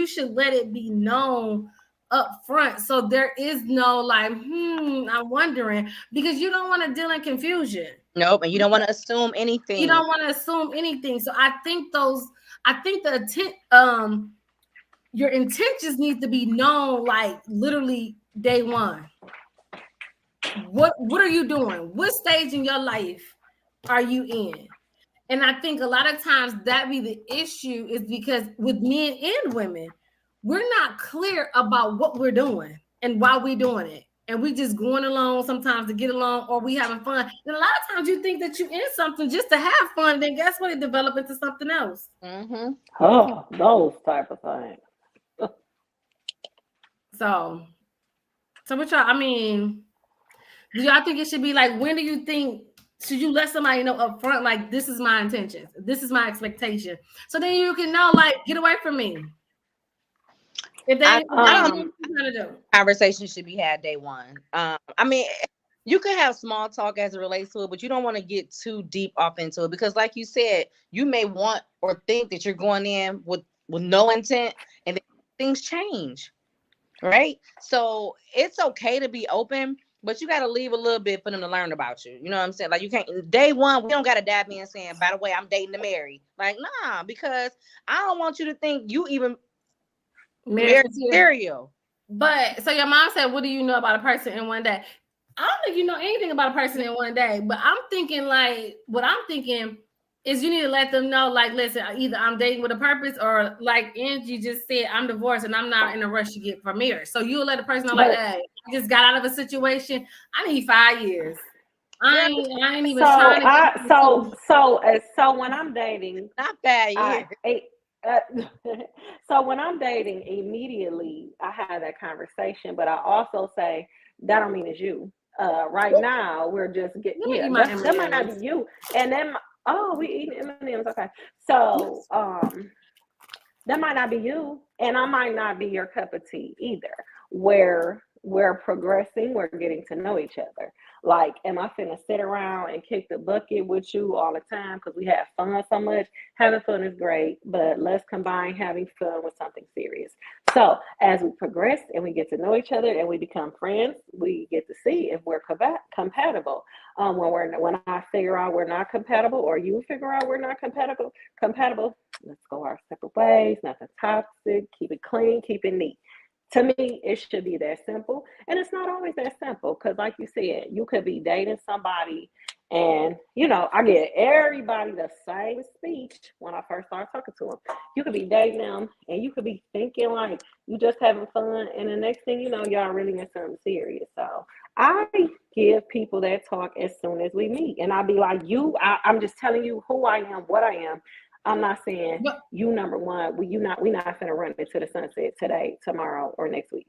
should let it be known up front, so there is no like, I'm wondering, because you don't want to deal in confusion. Nope, and you don't want to assume anything. You don't want to assume anything. So I think the intent, your intentions need to be known, like literally day one. What are you doing? What stage in your life are you in? And I think a lot of times that be the issue, is because with men and women, we're not clear about what we're doing and why we're doing it. And we just going along sometimes to get along, or we having fun. And a lot of times you think that you're in something just to have fun, then guess what? It develops into something else. Mm-hmm. Oh, those type of things. So what y'all, I mean, do y'all think it should be like, when do you think, should you let somebody know up front, like, this is my intentions, this is my expectation, so then you can know, like, get away from me? If they conversation should be had day one. I mean, you can have small talk as it relates to it, but you don't want to get too deep off into it, because like you said, you may want or think that you're going in with no intent, and then things change, right? So it's okay to be open, but you got to leave a little bit for them to learn about you. You know what I'm saying? Like, you can't, day one, we don't got to dab in saying, by the way, I'm dating to marry. Like, nah, because I don't want you to think you even married material. But so your mom said, what do you know about a person in one day? I don't think you know anything about a person in one day, but I'm thinking, like, what I'm thinking, is you need to let them know, like, listen, either I'm dating with a purpose, or like Angie just said, I'm divorced and I'm not in a rush to get for marriage. So you'll let a person know, like, hey, I just got out of a situation. I need 5 years. I ain't even trying to so when I'm dating, not bad year. So when I'm dating, immediately I have that conversation, but I also say that don't mean it's you. Right now we're just getting that might not be you, and then we eating M&Ms. Okay, so that might not be you, and I might not be your cup of tea either. Where we're progressing, we're getting to know each other. Like, am I finna sit around and kick the bucket with you all the time because we have fun so much? Having fun is great, but let's combine having fun with something serious. So as we progress and we get to know each other and we become friends, we get to see if we're compatible. When I figure out we're not compatible, or you figure out we're not compatible, let's go our separate ways. Nothing toxic. Keep it clean. Keep it neat. To me, it should be that simple. And it's not always that simple because, like you said, you could be dating somebody and, I get everybody the same speech when I first start talking to them. You could be dating them and you could be thinking like you just having fun. And the next thing you know, y'all really in something serious. So I give people that talk as soon as we meet. And I'll be like, I'm just telling you who I am, what I am. I'm not saying you number one. We're not gonna run into the sunset today, tomorrow, or next week.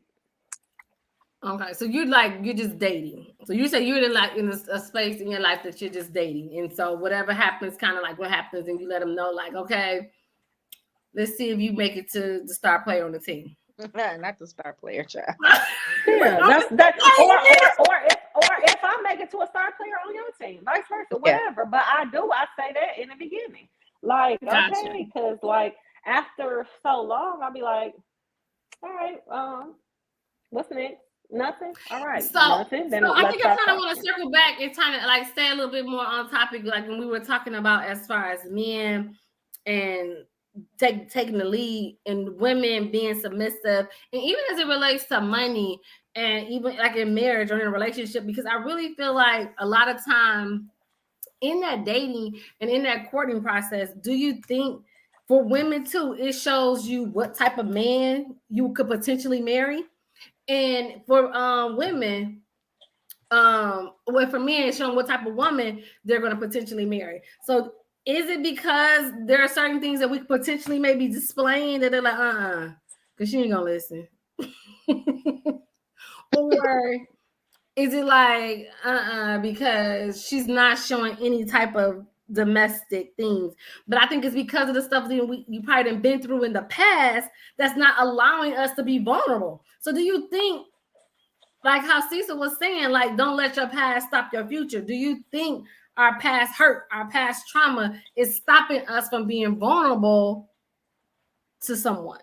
Okay, so you're just dating. So you say you're in a space in your life that you're just dating, and so whatever happens, kind of like what happens, and you let them know, like, okay, let's see if you make it to the star player on the team. Not the star player, child. Yeah, that's that. Or if I make it to a star player on your team, vice versa, whatever. But I say that in the beginning. Like, gotcha. Okay, because like after so long, I'll be like, all right, what's next? Nothing. All right, nothing. Then I think I kind of want to circle back and kind of like stay a little bit more on topic, like when we were talking about as far as men and taking the lead and women being submissive, and even as it relates to money, and even like in marriage or in a relationship, because I really feel like a lot of time in that dating and in that courting process, do you think for women too, it shows you what type of man you could potentially marry? And for women, for men, it's showing what type of woman they're going to potentially marry. So is it because there are certain things that we potentially may be displaying that they're like, because she ain't gonna listen? Or is it like, because she's not showing any type of domestic things? But I think it's because of the stuff that you probably done been through in the past that's not allowing us to be vulnerable. So do you think, like how Cecil was saying, like, don't let your past stop your future? Do you think our past hurt, our past trauma is stopping us from being vulnerable to someone?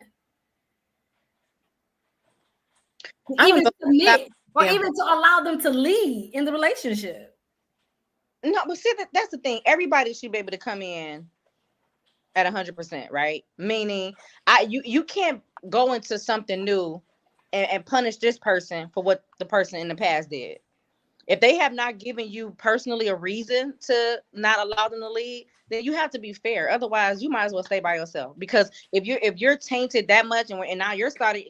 Even submit, or even to allow them to lead in the relationship. No, but see, that's the thing. Everybody should be able to come in at 100%, right? Meaning, you can't go into something new and punish this person for what the person in the past did. If they have not given you personally a reason to not allow them to lead, then you have to be fair. Otherwise, you might as well stay by yourself. Because if you're tainted that much, and now you're starting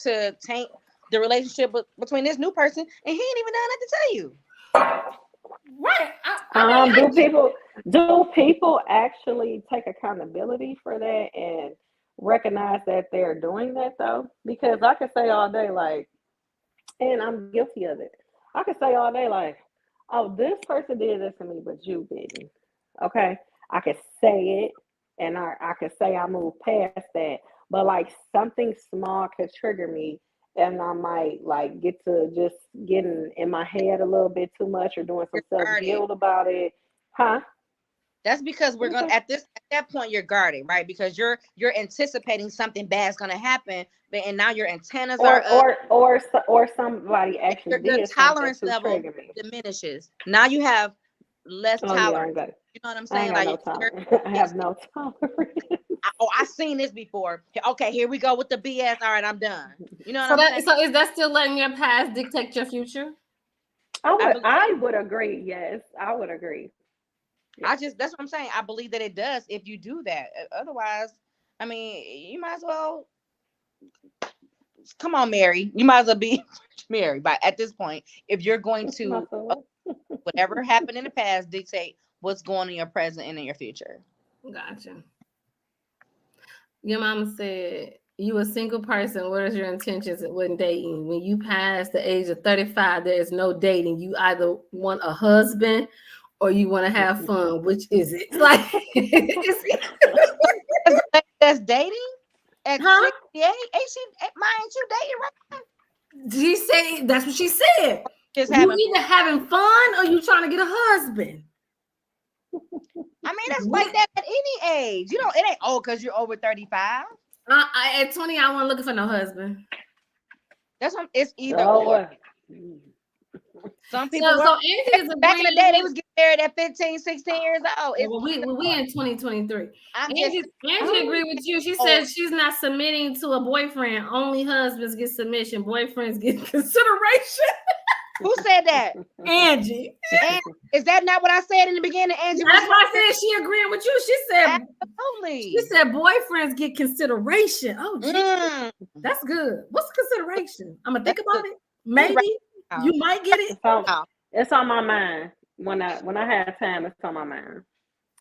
to taint the relationship between this new person, and he ain't even done nothing to tell you. Right. Do people actually take accountability for that and recognize that they're doing that though? Because I could say all day like, and I'm guilty of it. I could say all day like, oh, this person did this to me, but you didn't. Okay, I could say it, and I could say I moved past that, but like something small could trigger me. And I might like get to just getting in my head a little bit too much or doing some self-guilt about it. Huh? That's because we're gonna at that point you're guarding, right? Because you're anticipating something bad's gonna happen, and now your antennas are up. Or somebody actually your tolerance level diminishes. Now you have less tolerance. Yeah, you know what I'm saying? Like I have no tolerance. I seen this before. Okay, here we go with the BS. All right, I'm done. You know what I'm saying? So is that still letting your past dictate your future? I would agree. Yes, I would agree. that's what I'm saying. I believe that it does if you do that. Otherwise, I mean, you might as well come on, Mary. You might as well be married. But at this point, if you're going to whatever happened in the past, dictate what's going on in your present and in your future. Gotcha. Your mama said you a single person. What is your intentions when dating? When you pass the age of 35, there is no dating. You either want a husband or you want to have fun. Which is it? Like, that's dating at 68. Ain't you dating right now? She said that's what she said. Just you either having fun or you trying to get a husband. I mean, that's like that at any age. You know, it ain't because you're over 35. At 20, I wasn't looking for no husband. That's what it's either or. Some people back in the day, they was getting married at 15, 16 years old. Well, we in 2023. Angie agreed with you. She said she's not submitting to a boyfriend. Only husbands get submission. Boyfriends get consideration. Who said that? Angie. Is that not what I said in the beginning, Angie? That's why I said she agreeing with you. She said, absolutely. She said boyfriends get consideration. Oh, geez. That's good. What's consideration? I'm gonna think about it. Maybe you might get it. It's on my mind. When I have time, it's on my mind.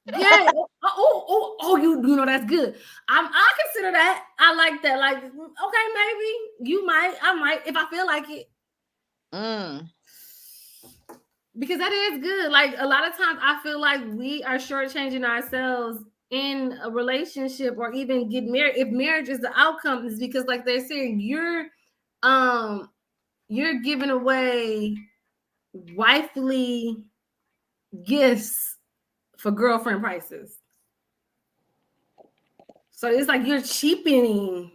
Yeah. You know that's good. I consider that. I like that. Like, okay, maybe you might. I might if I feel like it. Because that is good. Like a lot of times I feel like we are shortchanging ourselves in a relationship or even get married. If marriage is the outcome, is because like they're saying you're giving away wifely gifts for girlfriend prices. So it's like you're cheapening.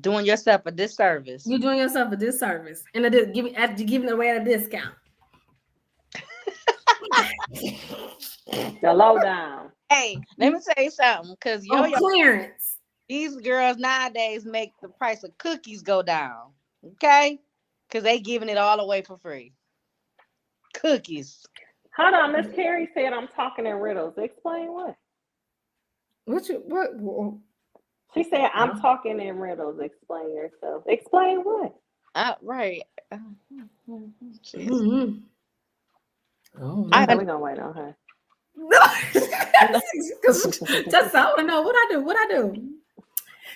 Doing yourself a disservice. You're doing yourself a disservice. And giving it away at a discount. The lowdown. Hey, let me tell you something. Because clearance. These girls nowadays make the price of cookies go down. Okay? Because they giving it all away for free. Cookies. Hold on, Miss Carrie said I'm talking in riddles. Explain what? What? She said, I'm talking in riddles. Explain yourself. Explain what? Right. Mm-hmm. Oh, we're going to wait on her. No. Just I want to know what I do.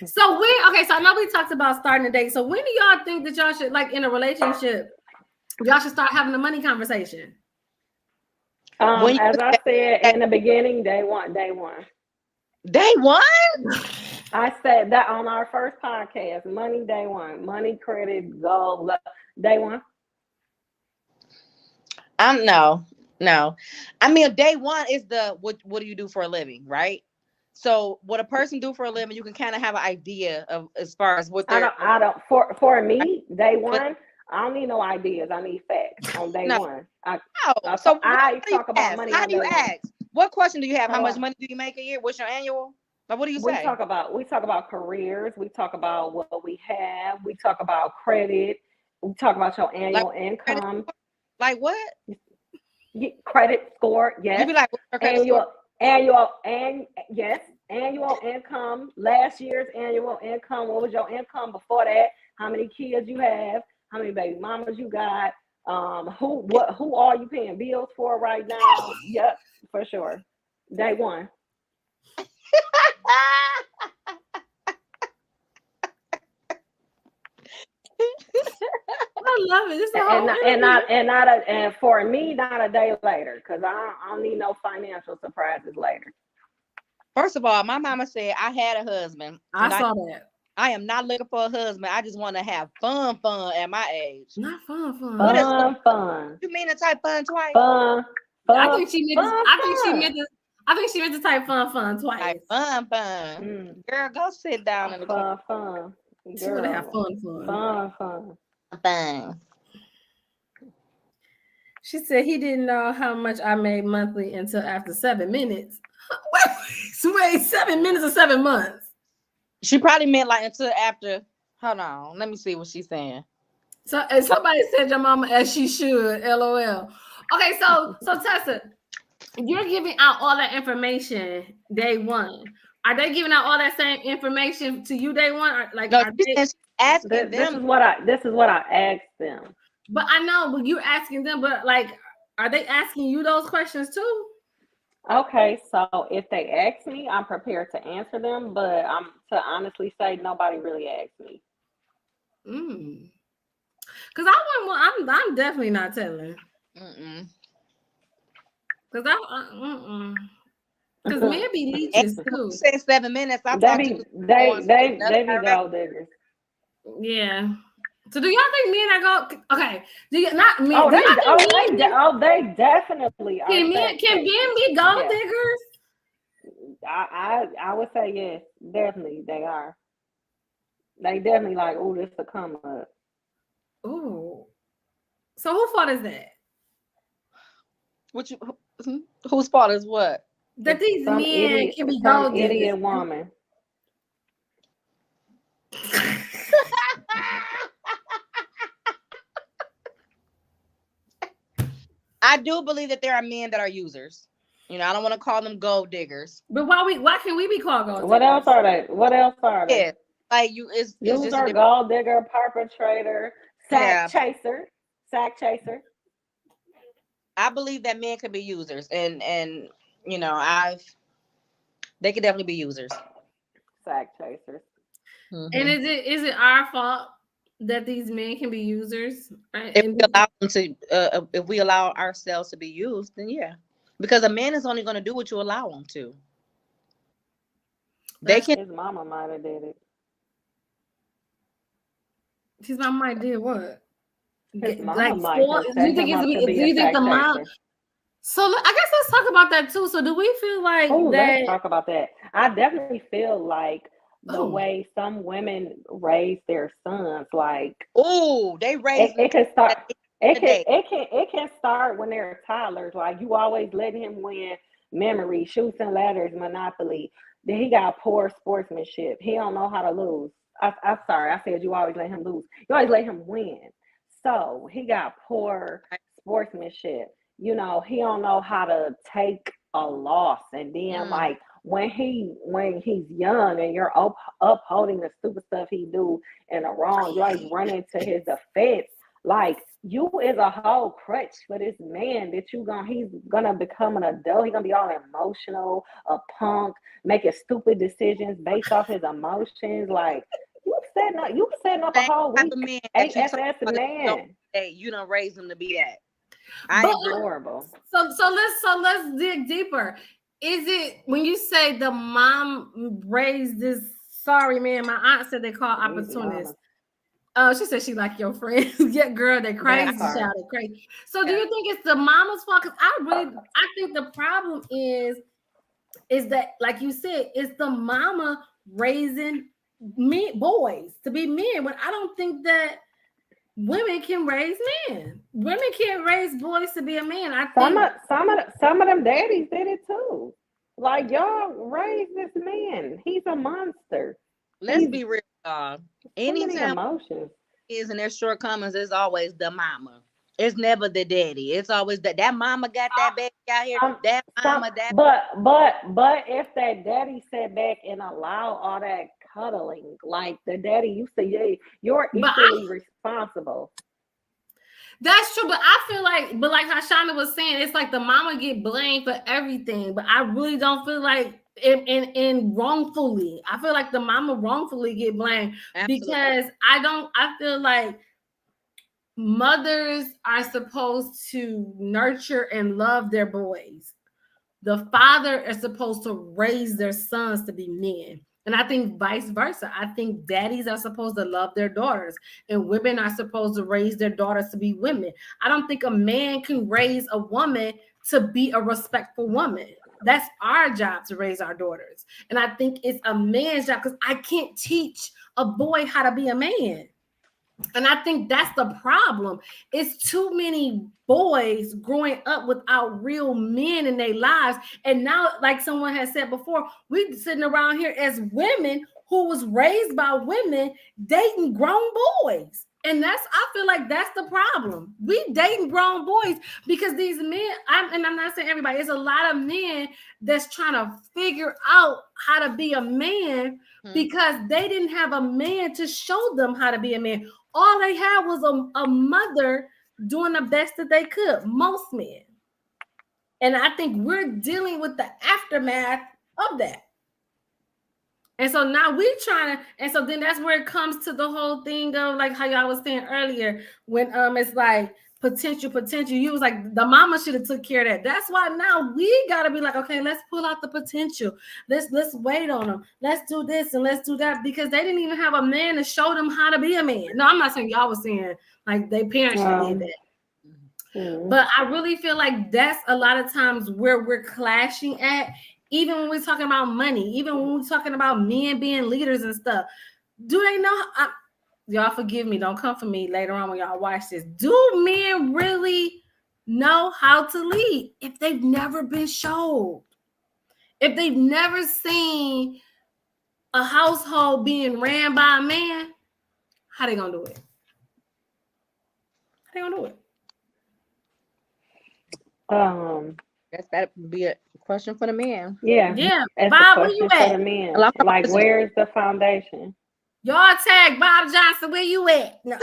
So so I know we talked about starting a date. So when do y'all think that y'all should, like in a relationship, y'all should start having a money conversation? As I said in the beginning, day one. Day one? I said that on our first podcast, money day one, money, credit, gold, day one. No. I mean, day one is what do you do for a living, right? So what a person do for a living, you can kind of have an idea of as far as what they're. I don't. For me, day one, I don't need no ideas. I need facts on day one. So I talk about money. How do you ask? What question do you have? How much money do you make a year? What's your annual? Like, what do you say? We talk about careers. We talk about what we have. We talk about credit. We talk about your annual income. Like what? Credit score. Yes. You be like, annual income. Last year's annual income. What was your income before that? How many kids you have? How many baby mamas you got? Who are you paying bills for right now? Yep, for sure. Day one. I love it. And for me, not a day later, because I don't need no financial surprises later. First of all, my mama said I had a husband. I saw that. I am not looking for a husband. I just want to have fun at my age. Not fun. Fun. You mean to type fun twice? Fun. I think she meant to type fun twice. Type fun. Girl, go sit down in the fun. She want to have fun. Fun. She said he didn't know how much I made monthly until after 7 minutes. Wait, 7 minutes or 7 months? She probably meant like until after. Hold on, let me see what she's saying. So somebody said your mama as she should. LOL. Okay, so Tessa, you're giving out all that information day one. Are they giving out all that same information to you day one? Or like, No, are they? she's asking This them. is what I asked them. But I know, but you're asking them. But like, are they asking you those questions too? Okay, so if they ask me, I'm prepared to answer them, but I'm to honestly say nobody really asked me. Cause I wouldn't. I'm definitely not telling. Cause Cause men be leeches too. Say 7 minutes. I They thought be you they be gold diggers. Yeah. So do y'all think men are go? Okay. Do you not men? Oh, do y'all think men, they definitely are. can men be gold Yes. diggers? I would say yes, definitely they are. They definitely like, oh, this will come up. Ooh. So whose fault is that? Whose fault is what? That these Some men idiot, can be some gold diggers. idiot woman. I do believe that there are men that are users. You know, I don't want to call them gold diggers. But why can we be called gold diggers? What else are they? What else are they? Yeah, like you is just User, gold digger, perpetrator, sack chaser. I believe that men can be users, and you know, they could definitely be users. Sack chasers. And is it our fault that these men can be users? Right? If we allow them to, if we allow ourselves to be used, then yeah, because a man is only going to do what you allow him to. They can. His mama might have did it. His mama might did what? His mama Like, might have do set you think him up it's to be do you a think sack the mom? chaser. So I guess let's talk about that too. So do we feel like Oh, that? let's talk about that. I definitely feel like the way some women raise their sons, like they raise it can start. It can start when they're toddlers. Like you always letting him win memory, shoots and ladders, Monopoly. Then he got poor sportsmanship. He don't know how to lose. I'm sorry, I said you always let him lose. You always let him win. So he got poor sportsmanship. You know, he don't know how to take a loss. And then like when he's young and you're upholding the stupid stuff he do and the wrong, you always run into his defense. Like you is a whole crutch for this man that he's gonna become an adult. He's gonna be all emotional, a punk, making stupid decisions based off his emotions. Like you setting up a whole weak ASS man. Hey, you don't raise him to be that. Horrible. So let's dig deeper. Is it when you say the mom raised this sorry man? My aunt said they call opportunists. Oh, she said she like your friends. Yeah, girl, they crazy, child, they crazy. So do you think it's the mama's fault? Because I think the problem is that, like you said, it's the mama raising boys to be men. But I don't think that women can raise men. Women can't raise boys to be a man. I think some of them daddies did it too. Like y'all raised this man. He's a monster. Let's be real. Anytime emotions is and their shortcomings is always the mama. It's never the daddy. It's always that mama got that baby out here. But if that daddy sat back and allow all that cuddling, like the daddy used to, you're equally responsible. That's true, but I feel like, but like how Shonda was saying, it's like the mama get blamed for everything, but I really don't feel like in wrongfully. I feel like the mama wrongfully get blamed. Absolutely. Because I feel like mothers are supposed to nurture and love their boys. The father is supposed to raise their sons to be men. And I think vice versa. I think daddies are supposed to love their daughters and women are supposed to raise their daughters to be women. I don't think a man can raise a woman to be a respectful woman. That's our job to raise our daughters. And I think it's a man's job because I can't teach a boy how to be a man. And I think that's the problem. It's too many boys growing up without real men in their lives. And now, like someone has said before, we sitting around here as women who was raised by women dating grown boys. And I feel like that's the problem. We dating grown boys because these men, I'm not saying everybody, it's a lot of men that's trying to figure out how to be a man because they didn't have a man to show them how to be a man. All they had was a mother doing the best that they could, most men. And I think we're dealing with the aftermath of that. And so now we trying to, and so then that's where it comes to the whole thing of like how y'all was saying earlier, when it's like potential. You was like the mama should have took care of that. That's why now we gotta be like, okay, let's pull out the potential. Let's wait on them. Let's do this and let's do that, because they didn't even have a man to show them how to be a man. No, I'm not saying y'all was saying like their parents did that. But I really feel like that's a lot of times where we're clashing at. Even when we're talking about money, even when we're talking about men being leaders and stuff, do they know? Y'all forgive me. Don't come for me later on when y'all watch this. Do men really know how to lead if they've never been showed? If they've never seen a household being ran by a man, how they gonna do it? How they gonna do it? Guess that would be a question for the man. Yeah. That's Bob, a where you question at? for the men. Like, where's the foundation? Y'all tag Bob Johnson. Where you at? No.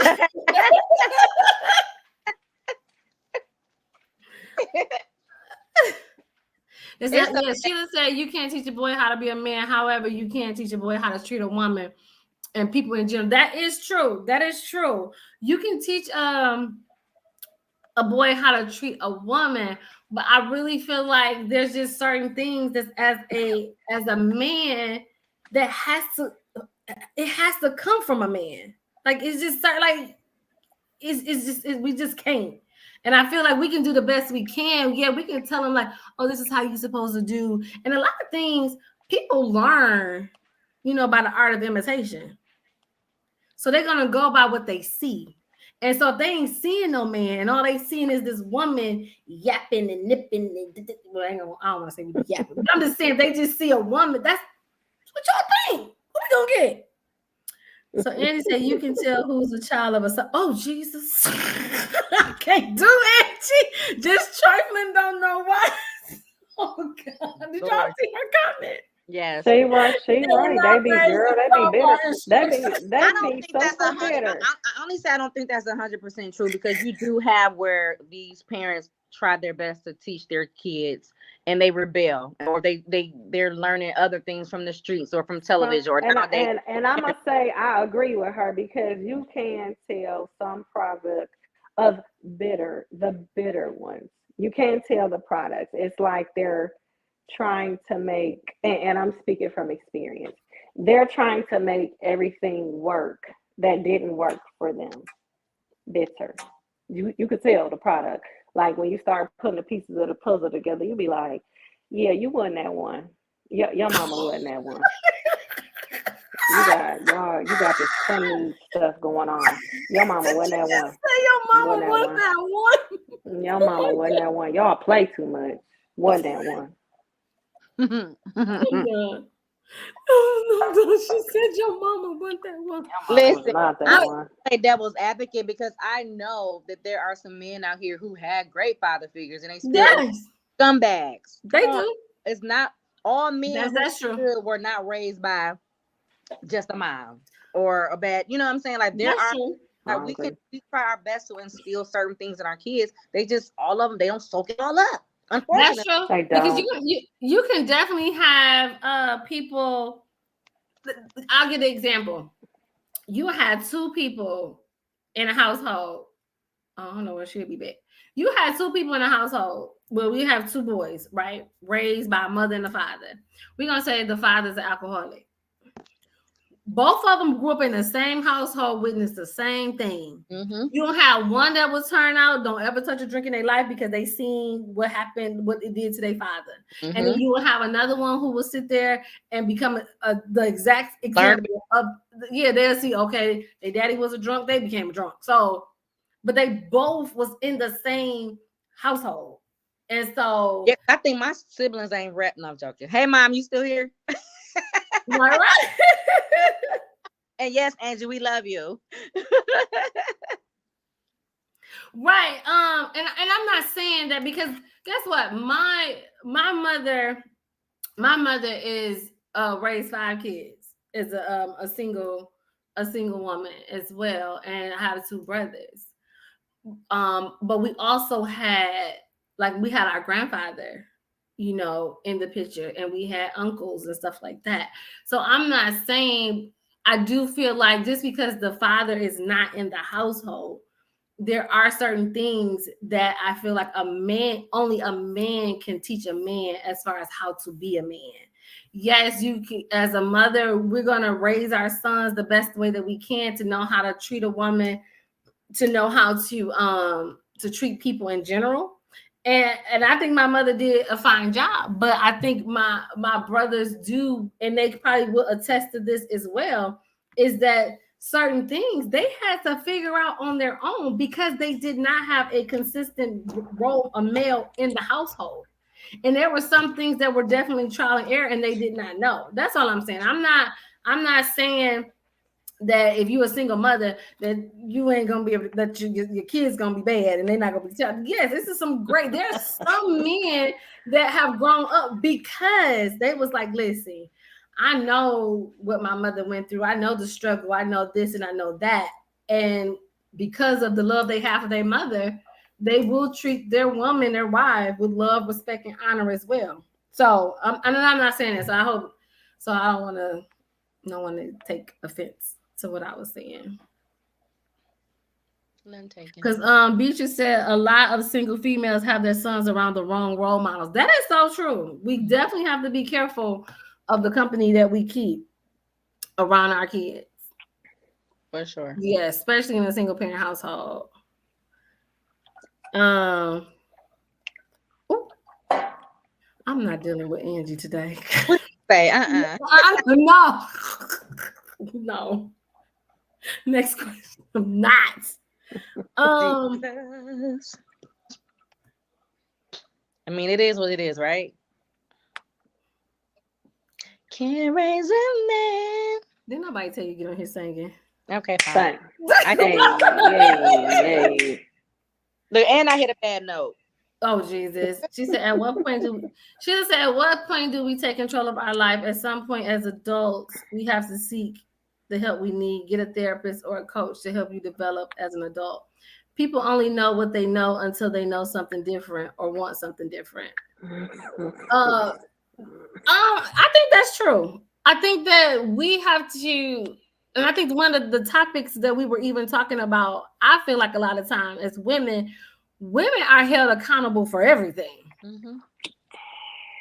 She done said you can't teach a boy how to be a man. However, you can teach a boy how to treat a woman and people in general. That is true. That is true. You can teach a boy how to treat a woman, but I really feel like there's just certain things that as a man that has to come from a man. Like it's just like we just can't. And I feel like we can do the best we can. Yeah, we can tell them like, oh, this is how you're supposed to do. And a lot of things people learn, by the art of imitation. So they're gonna go by what they see. And so if they ain't seeing no man, and all they seeing is this woman yapping and nipping, and I don't want to say yapping, but I'm just saying they just see a woman. That's what y'all think. What we gonna get? So Andy said you can tell who's a child of a son. Oh Jesus, I can't do Angie. Just trifling, don't know why. Oh God, did y'all see her comment? Yes. She right. They be bitter. They be so bitter. I honestly, I don't think that's 100% true, because you do have where these parents try their best to teach their kids and they rebel, or they're learning other things from the streets or from television or nowadays. And I must say I agree with her, because you can tell some product of the bitter ones. You can't tell the products. It's like they're trying to make, and I'm speaking from experience, they're trying to make everything work that didn't work for them bitter. You could tell the product. Like when you start putting the pieces of the puzzle together, you'll be like, yeah, you wasn't that one. Your mama wasn't that one. You got this funny stuff going on. Your mama wasn't that one. Say your mama wasn't that one. Your mama wasn't that one. Y'all play too much. Wasn't that one. Oh, she said your mama wasn't that one. Listen, I'm a devil's advocate, because I know that there are some men out here who had great father figures and they still scumbags. They do. It's not all men. That's true. Were not raised by just a mom or a bad. You know what I'm saying? Like there are. Like we try our best to instill certain things in our kids. They just all of them. They don't soak it all up. That's true. Because you can definitely have people. I'll give an example. You had two people in a household. I don't know where she'll be back. You had two people in a household. Well, we have two boys, right? Raised by a mother and a father. We're gonna say the father's an alcoholic. Both of them grew up in the same household, witnessed the same thing. Mm-hmm. You don't have one that was turned out, don't ever touch a drink in their life because they seen what happened, what it did to their father. Mm-hmm. And then you will have another one who will sit there and become the exact example of, they'll see, okay, their daddy was a drunk, they became a drunk. So, but they both was in the same household. And so. Yeah, I think my siblings ain't rap. No, I'm joking. Hey, Mom, you still here? Right. And yes, Angie, we love you. Right. And I'm not saying that because guess what? My mother is raised 5 kids, is a single woman as well, and I have 2 brothers. But we also had we had our grandfather, in the picture, and we had uncles and stuff like that. So I'm not saying, I do feel like just because the father is not in the household, there are certain things that I feel like only a man can teach a man as far as how to be a man. Yes, you can, as a mother, we're going to raise our sons the best way that we can to know how to treat a woman, to know how to treat people in general. And I think my mother did a fine job, but I think my brothers do, and they probably will attest to this as well, is that certain things they had to figure out on their own because they did not have a consistent role, a male in the household. And there were some things that were definitely trial and error, and they did not know. That's all I'm saying. I'm not saying that if you're a single mother that you ain't gonna be able to, that your kids gonna be bad and they're not gonna be tough. Yes, this is some great. There's some men that have grown up because they was like, listen, I know what my mother went through. I know the struggle. I know this and I know that. And because of the love they have for their mother, they will treat their woman, their wife, with love, respect, and honor as well. So I'm not saying this. I hope. So I don't want to. No one to take offense to what I was saying. Because Beatrice said a lot of single females have their sons around the wrong role models. That is so true. We definitely have to be careful of the company that we keep around our kids. For sure. Yeah, especially in a single parent household. I'm not dealing with Angie today. Say, No. Next question. I'm not. I mean, it is what it is, right? Can't raise a man. Didn't nobody tell you to get on here singing? Okay, fine. Look, and I hit a bad note. Oh Jesus! She said, "At what point do we take control of our life? At some point, as adults, we have to seek the help we need. Get a therapist or a coach to help you develop as an adult. People only know what they know until they know something different or want something different." I think that's true. I think that we have to, and I think one of the topics that we were even talking about, I feel like a lot of time as women are held accountable for everything. Mm-hmm.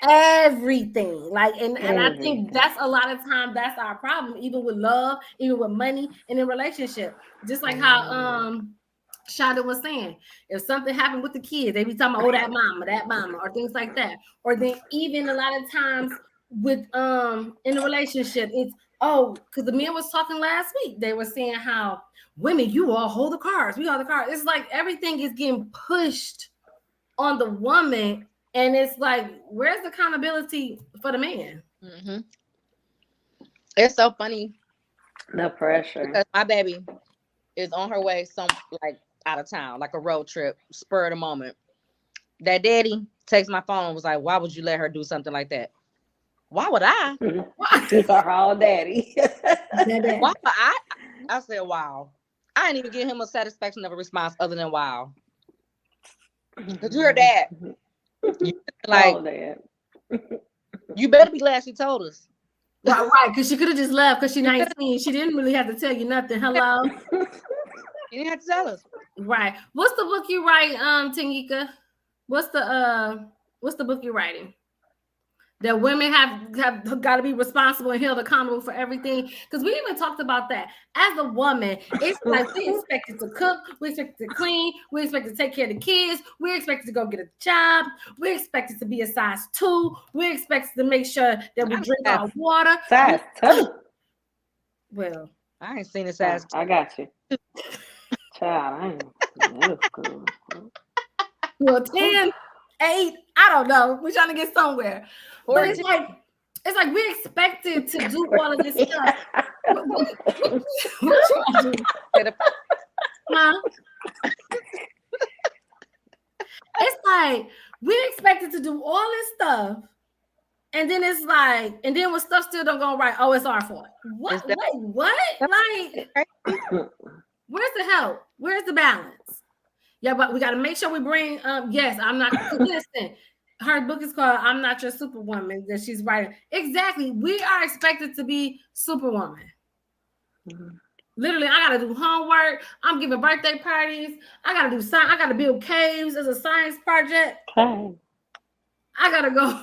Everything. And I think that's a lot of time that's our problem, even with love, even with money, and in relationship. Just like how Shada was saying, if something happened with the kids, they be talking about, that mama, or things like that. Or then even a lot of times with in a relationship, it's because the men was talking last week. They were saying how women, you all hold the cards. We hold the cards. It's like everything is getting pushed on the woman, and it's like, where's the accountability for the man? Mm-hmm. It's so funny. The pressure. Because my baby is on her way out of town, like a road trip, spur of the moment. That daddy takes my phone and was like, "Why would you let her do something like that?" Why would I? He's our all daddy. Why would I? I said, "Wow." I didn't even give him a satisfaction of a response other than "Wow." Cause you're dad. You better be glad she told us. Right, because she could have just left because she's 19. She didn't really have to tell you nothing. Hello. You didn't have to tell us. Right. What's the book you write, Tangika? What's the book you're writing? That women have got to be responsible and held accountable for everything. Because we even talked about that. As a woman, it's like we expected to cook, we expected to clean, we expected to take care of the kids, we expected to go get a job, we expected to be a size 2, we expected to make sure that we drink our water. Size 2. Well, I ain't seen a size 2. I got you. Child, well, 10, 8, I don't know. We're trying to get somewhere. But it's like we expected to do all of this stuff. What you do? Huh? It's like we expected to do all this stuff, and then it's like, and then when stuff still don't go right, oh, it's our fault. What? Wait, what? Like, where's the help? Where's the balance? Yeah, but we got to make sure we bring. Yes, I'm not. Listen, her book is called "I'm Not Your Superwoman" that she's writing. Exactly, we are expected to be Superwoman. Mm-hmm. Literally, I gotta do homework. I'm giving birthday parties. I gotta do science. I gotta build caves as a science project. I gotta go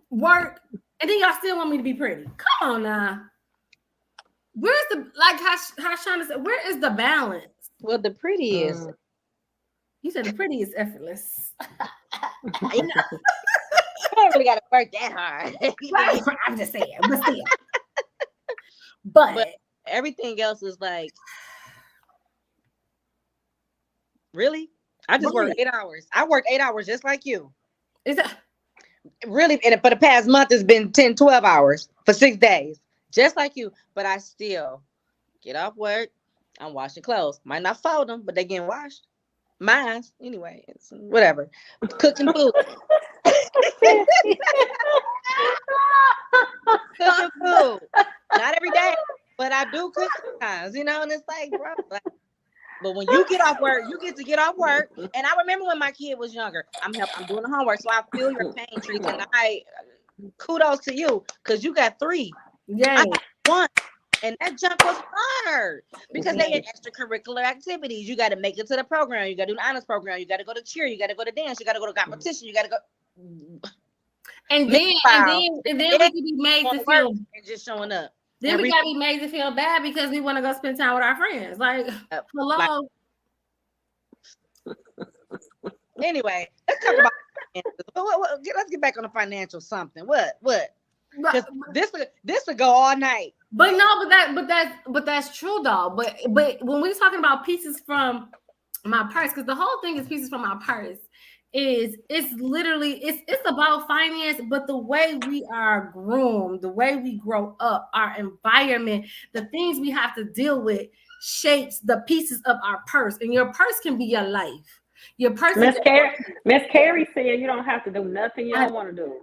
work, and then y'all still want me to be pretty. Come on now. Where's the how Shonda said? Where is the balance? Well, the pretty is. You said the pretty is effortless. You know, I ain't really gotta work that hard. I'm just saying, but still. But everything else is like, really? I just work 8 hours. I work 8 hours just like you. Is that really? And for the past month, it's been 10, 12 hours for 6 days, just like you. But I still get off work. I'm washing clothes. Might not fold them, but they getting washed. Mine, anyway. It's whatever. Cooking food. Cooking food. Not every day, but I do cook sometimes, you know, and it's like, bro. But when you get off work, you get to get off work. And I remember when my kid was younger, I'm doing the homework, so I feel your pain, Trees, and I kudos to you because you got 3. Yeah, I got 1, and that junk was hard because they had extracurricular activities. You got to make it to the program. You got to do the honors program. You got to go to cheer. You got to go to dance. You got to go to competition. You got to go. And then we can be made to feel and just showing up. Then we gotta be made to feel bad because we want to go spend time with our friends. Like, hello. Anyway, let's talk about let's get back on the financial something. What? Because this will go all night. But no, but that's true though. But when we're talking about pieces from my purse, because the whole thing is pieces from my purse. It's literally it's about finance, but the way we are groomed, the way we grow up, our environment, the things we have to deal with shapes the pieces of our purse. And your purse can be your life. Your purse. Miss Carrie said you don't have to do nothing you don't want to do.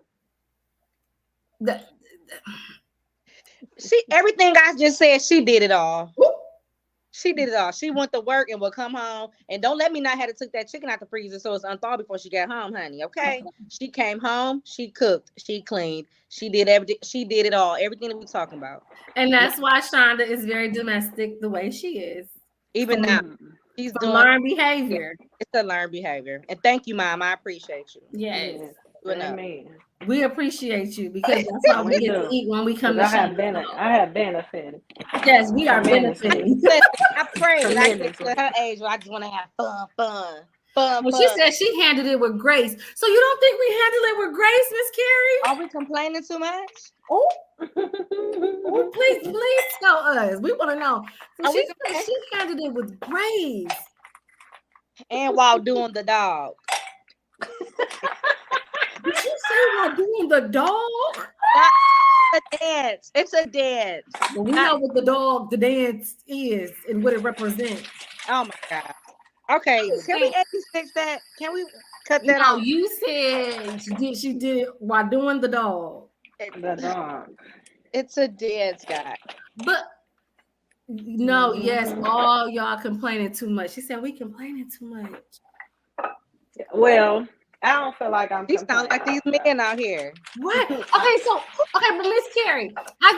Everything I just said, she did it all. She did it all. She went to work and will come home. And don't let me not have to took that chicken out the freezer so it's unthawed before she got home, honey. Okay. She came home, she cooked, she cleaned, she did everything, she did it all, everything that we're talking about. And that's why Shonda is very domestic the way she is. Even now. She's doing learned behavior. It's a learned behavior. And thank you, Mom. I appreciate you. Yes. Amen. We appreciate you because that's how we get to eat when we come to I have benefited. Yes, we are benefiting. I pray that I get to her age where I just want to have fun. Well, she said she handled it with grace. So you don't think we handled it with grace, Miss Carrie? Are we complaining too much? Oh, please tell us. We want to know. So she handled it with grace. And while doing the dog. Did you say while doing the dog? It's a dance. Well, we know what the dance is and what it represents. Oh my God. Okay, can we fix that? Can we cut that out? You said she did it while doing the dog. The dog. It's a dance, guy. But no, yes, all y'all complaining too much. She said we complaining too much. Well, I don't feel like I'm. These sound like these men out here. What? Okay, but Miss Carrie, I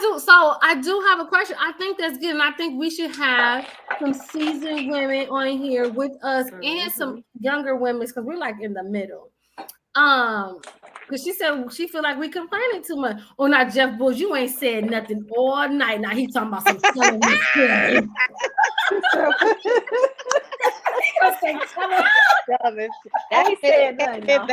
do have a question. I think that's good, and I think we should have some seasoned women on here with us and some younger women because we're like in the middle. Because she said she feel like we complaining too much. Oh, not Jeff Bulls. You ain't said nothing all night. Now he talking about some telling Miss Carrie. That said nothing, baby.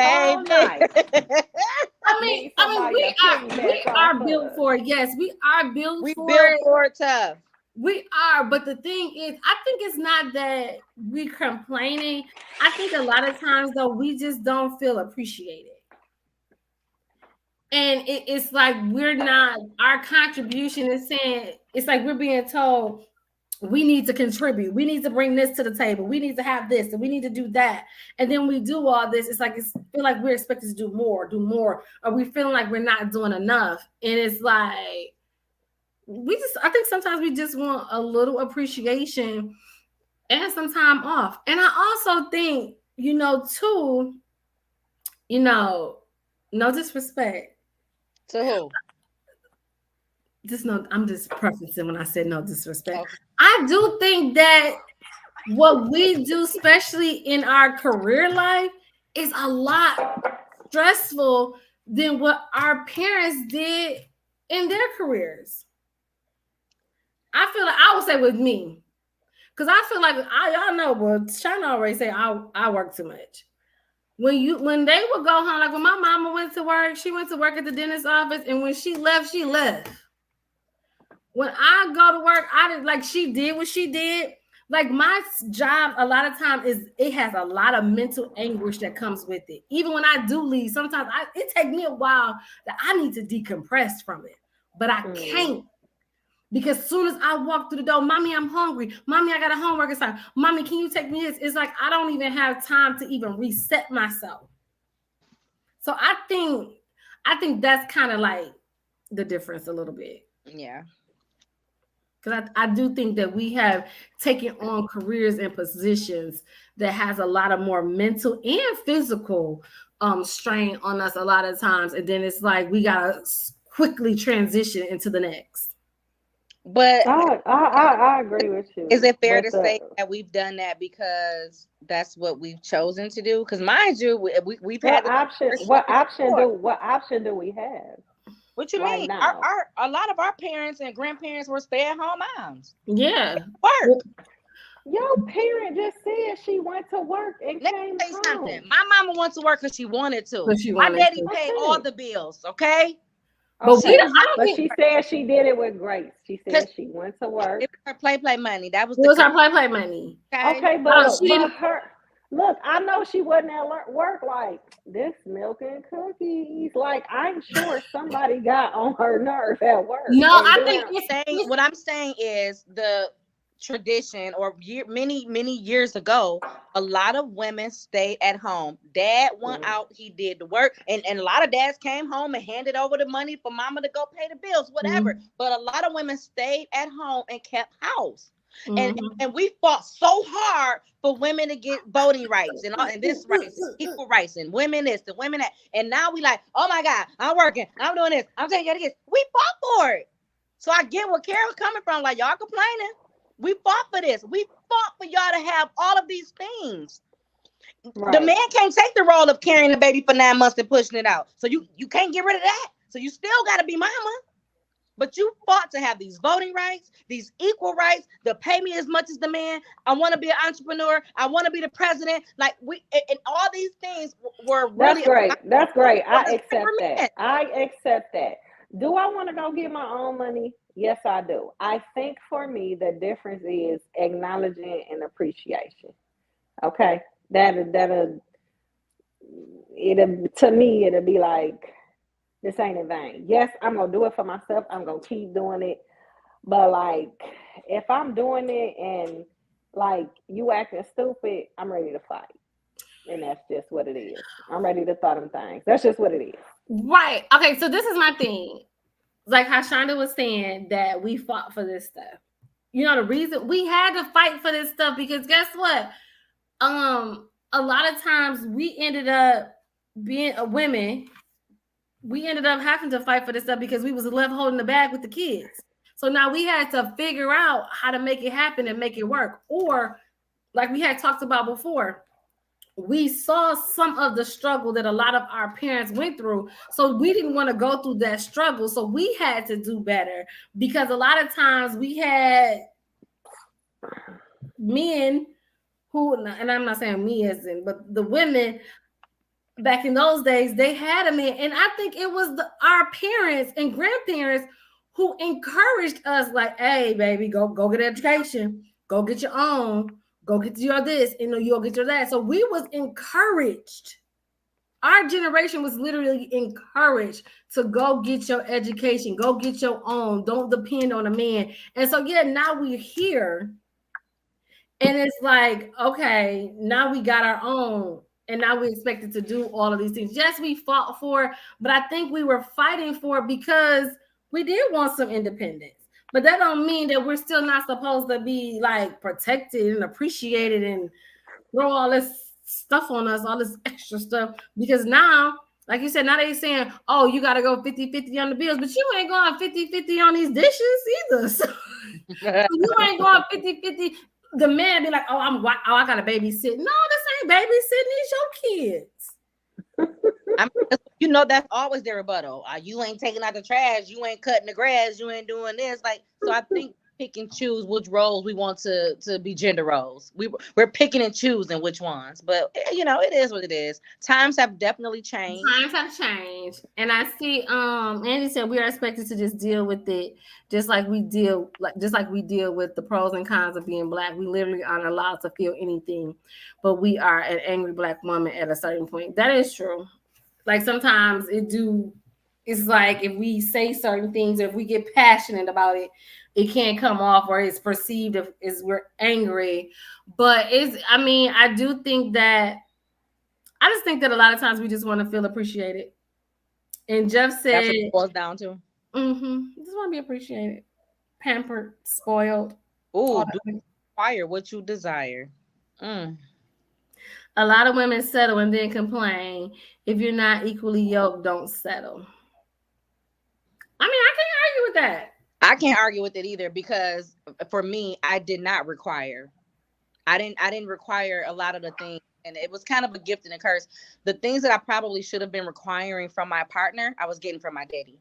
I mean, we are built for it. Yes, we are built for it. We built for it tough. We are, but the thing is, I think it's not that we complaining. I think a lot of times though, we just don't feel appreciated. And it's like we're not, our contribution is saying, it's like we're being told we need to contribute, we need to bring this to the table, we need to have this, and we need to do that. And then we do all this. It's like feel like we're expected to do more, or we feeling like we're not doing enough. And it's like I think sometimes we just want a little appreciation and some time off. And I also think, too, no disrespect. To who? I'm just prefacing when I said no disrespect. Okay. I do think that what we do, especially in our career life, is a lot stressful than what our parents did in their careers. I feel like, I would say with me, because I feel like y'all know, but China already say I work too much. When they would go home, like when my mama went to work, she went to work at the dentist's office, and when she left, she left. When I go to work, she did what she did. Like my job, a lot of times it has a lot of mental anguish that comes with it. Even when I do leave, sometimes it takes me a while that I need to decompress from it, but I can't. Because as soon as I walk through the door, Mommy, I'm hungry. Mommy, I got a homework assignment. Mommy, can you take me this? It's like I don't even have time to even reset myself. So I think that's kind of like the difference a little bit. Yeah. Because I do think that we have taken on careers and positions that has a lot of more mental and physical strain on us a lot of times. And then it's like we got to quickly transition into the next. But I agree with you. Is it fair to say that we've done that because that's what we've chosen to do? Because mind you, we've had what option do we have? What you mean? A lot of our parents and grandparents were stay-at-home moms. Yeah. Work. Your parent just said she went to work and came home. Something. My mama went to work because she wanted to. My daddy paid all the bills, okay? But she said she did it with grace. she said she went to work. It was her play money. That was her play money. Okay, but her. Look, I know she wasn't at work like this milk and cookies. Like, I'm sure somebody got on her nerve at work. No, I think what I'm saying is the tradition, or many years ago, a lot of women stayed at home. Dad went out, he did the work, and a lot of dads came home and handed over the money for mama to go pay the bills, whatever. But a lot of women stayed at home and kept house. And we fought so hard for women to get voting rights and this rights, equal rights, and women this, and women that. And now we like, oh my God, I'm working, I'm doing this, I'm taking care of this. We fought for it. So I get where Carol's coming from. Like, y'all complaining. We fought for this. We fought for y'all to have all of these things. Right. The man can't take the role of carrying the baby for 9 months and pushing it out. So you can't get rid of that. So you still got to be mama. But you fought to have these voting rights, these equal rights, to pay me as much as the man. I want to be an entrepreneur. I want to be the president. Like, and all these things were really. That's great. I accept that. Do I want to go get my own money? Yes, I do. I think for me, the difference is acknowledging and appreciation. Okay. To me, it'll be like, this ain't in vain. Yes, I'm going to do it for myself. I'm going to keep doing it. But like, if I'm doing it and like you acting stupid, I'm ready to fight. And that's just what it is. I'm ready to throw them things. That's just what it is. Right. Okay. So this is my thing. Like how Shonda was saying that we fought for this stuff. You know, the reason we had to fight for this stuff, because guess what? A lot of times we ended up being women. We ended up having to fight for this stuff because we was left holding the bag with the kids. So now we had to figure out how to make it happen and make it work. Or like we had talked about before, we saw some of the struggle that a lot of our parents went through. So we didn't want to go through that struggle. So we had to do better, because a lot of times we had men who, and I'm not saying me as in, but the women back in those days, they had a man. And I think it was our parents and grandparents who encouraged us, like, hey, baby, go get an education, go get your own, go get your this, and you'll get your that. So we was encouraged Our generation was literally encouraged to go get your education, go get your own, don't depend on a man. And so, yeah, now we're here. And it's like, okay, now we got our own. And now we expected to do all of these things. Yes, we fought for it, but I think we were fighting for it because we did want some independence. But that don't mean that we're still not supposed to be like protected and appreciated and throw all this stuff on us, all this extra stuff. Because now, like you said, now they saying, oh, you got to go 50-50 on the bills, but you ain't going 50-50 on these dishes either. So you ain't going 50-50. The man be like, oh, I got to babysit. No, this ain't babysitting. These your kids. You know, that's always their rebuttal. You ain't taking out the trash. You ain't cutting the grass. You ain't doing this. Like, so I think pick and choose which roles we want to be gender roles. We're picking and choosing which ones, but you know, it is what it is. Times have definitely changed. Times have changed, and I see. Andy said we are expected to just deal with it, just like we deal with the pros and cons of being Black. We literally aren't allowed to feel anything, but we are an angry Black woman at a certain point. That is true. Like sometimes it's like if we say certain things, if we get passionate about it, it can't come off or it's perceived as we're angry. But I do think that I just think that a lot of times we just want to feel appreciated. And Jeff said that's what it boils down to. Just want to be appreciated, pampered, spoiled. Ooh, acquire what you desire. A lot of women settle and then complain. If you're not equally yoked, don't settle. I mean, I can't argue with that. I can't argue with it either because for me, I did not require. I didn't require a lot of the things, and it was kind of a gift and a curse. The things that I probably should have been requiring from my partner, I was getting from my daddy.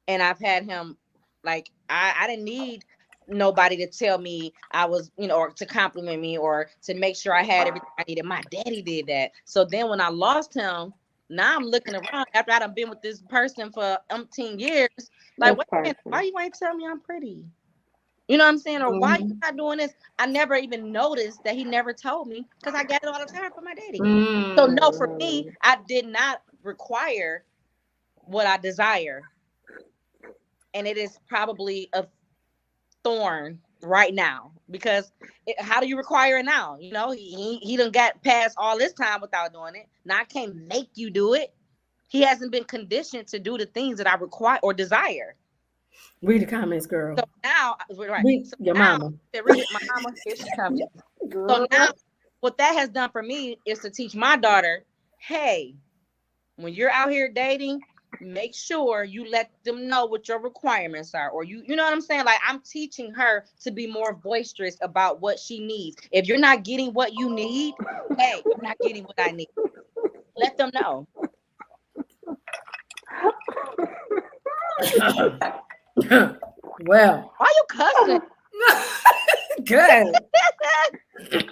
And I've had him, like, I didn't need nobody to tell me I was, or to compliment me or to make sure I had everything I needed. My daddy did that. So then when I lost him, now I'm looking around after I've been with this person for umpteen years. Like, why you ain't tell me I'm pretty? You know what I'm saying? Or why you not doing this? I never even noticed that he never told me because I got it all the time from my daddy. So no, for me, I did not require what I desire. And it is probably a thorn right now because how do you require it now? You know, he done got past all this time without doing it. Now I can't make you do it. He hasn't been conditioned to do the things that I require or desire. Read the comments, girl. So now, right? Your mama. Read it, my mama. Here she comes. So now, what that has done for me is to teach my daughter, hey, when you're out here dating, make sure you let them know what your requirements are, or you know what I'm saying? Like, I'm teaching her to be more boisterous about what she needs. If you're not getting what you need, hey, I'm not getting what I need. Let them know. Well, why you cussing? Good.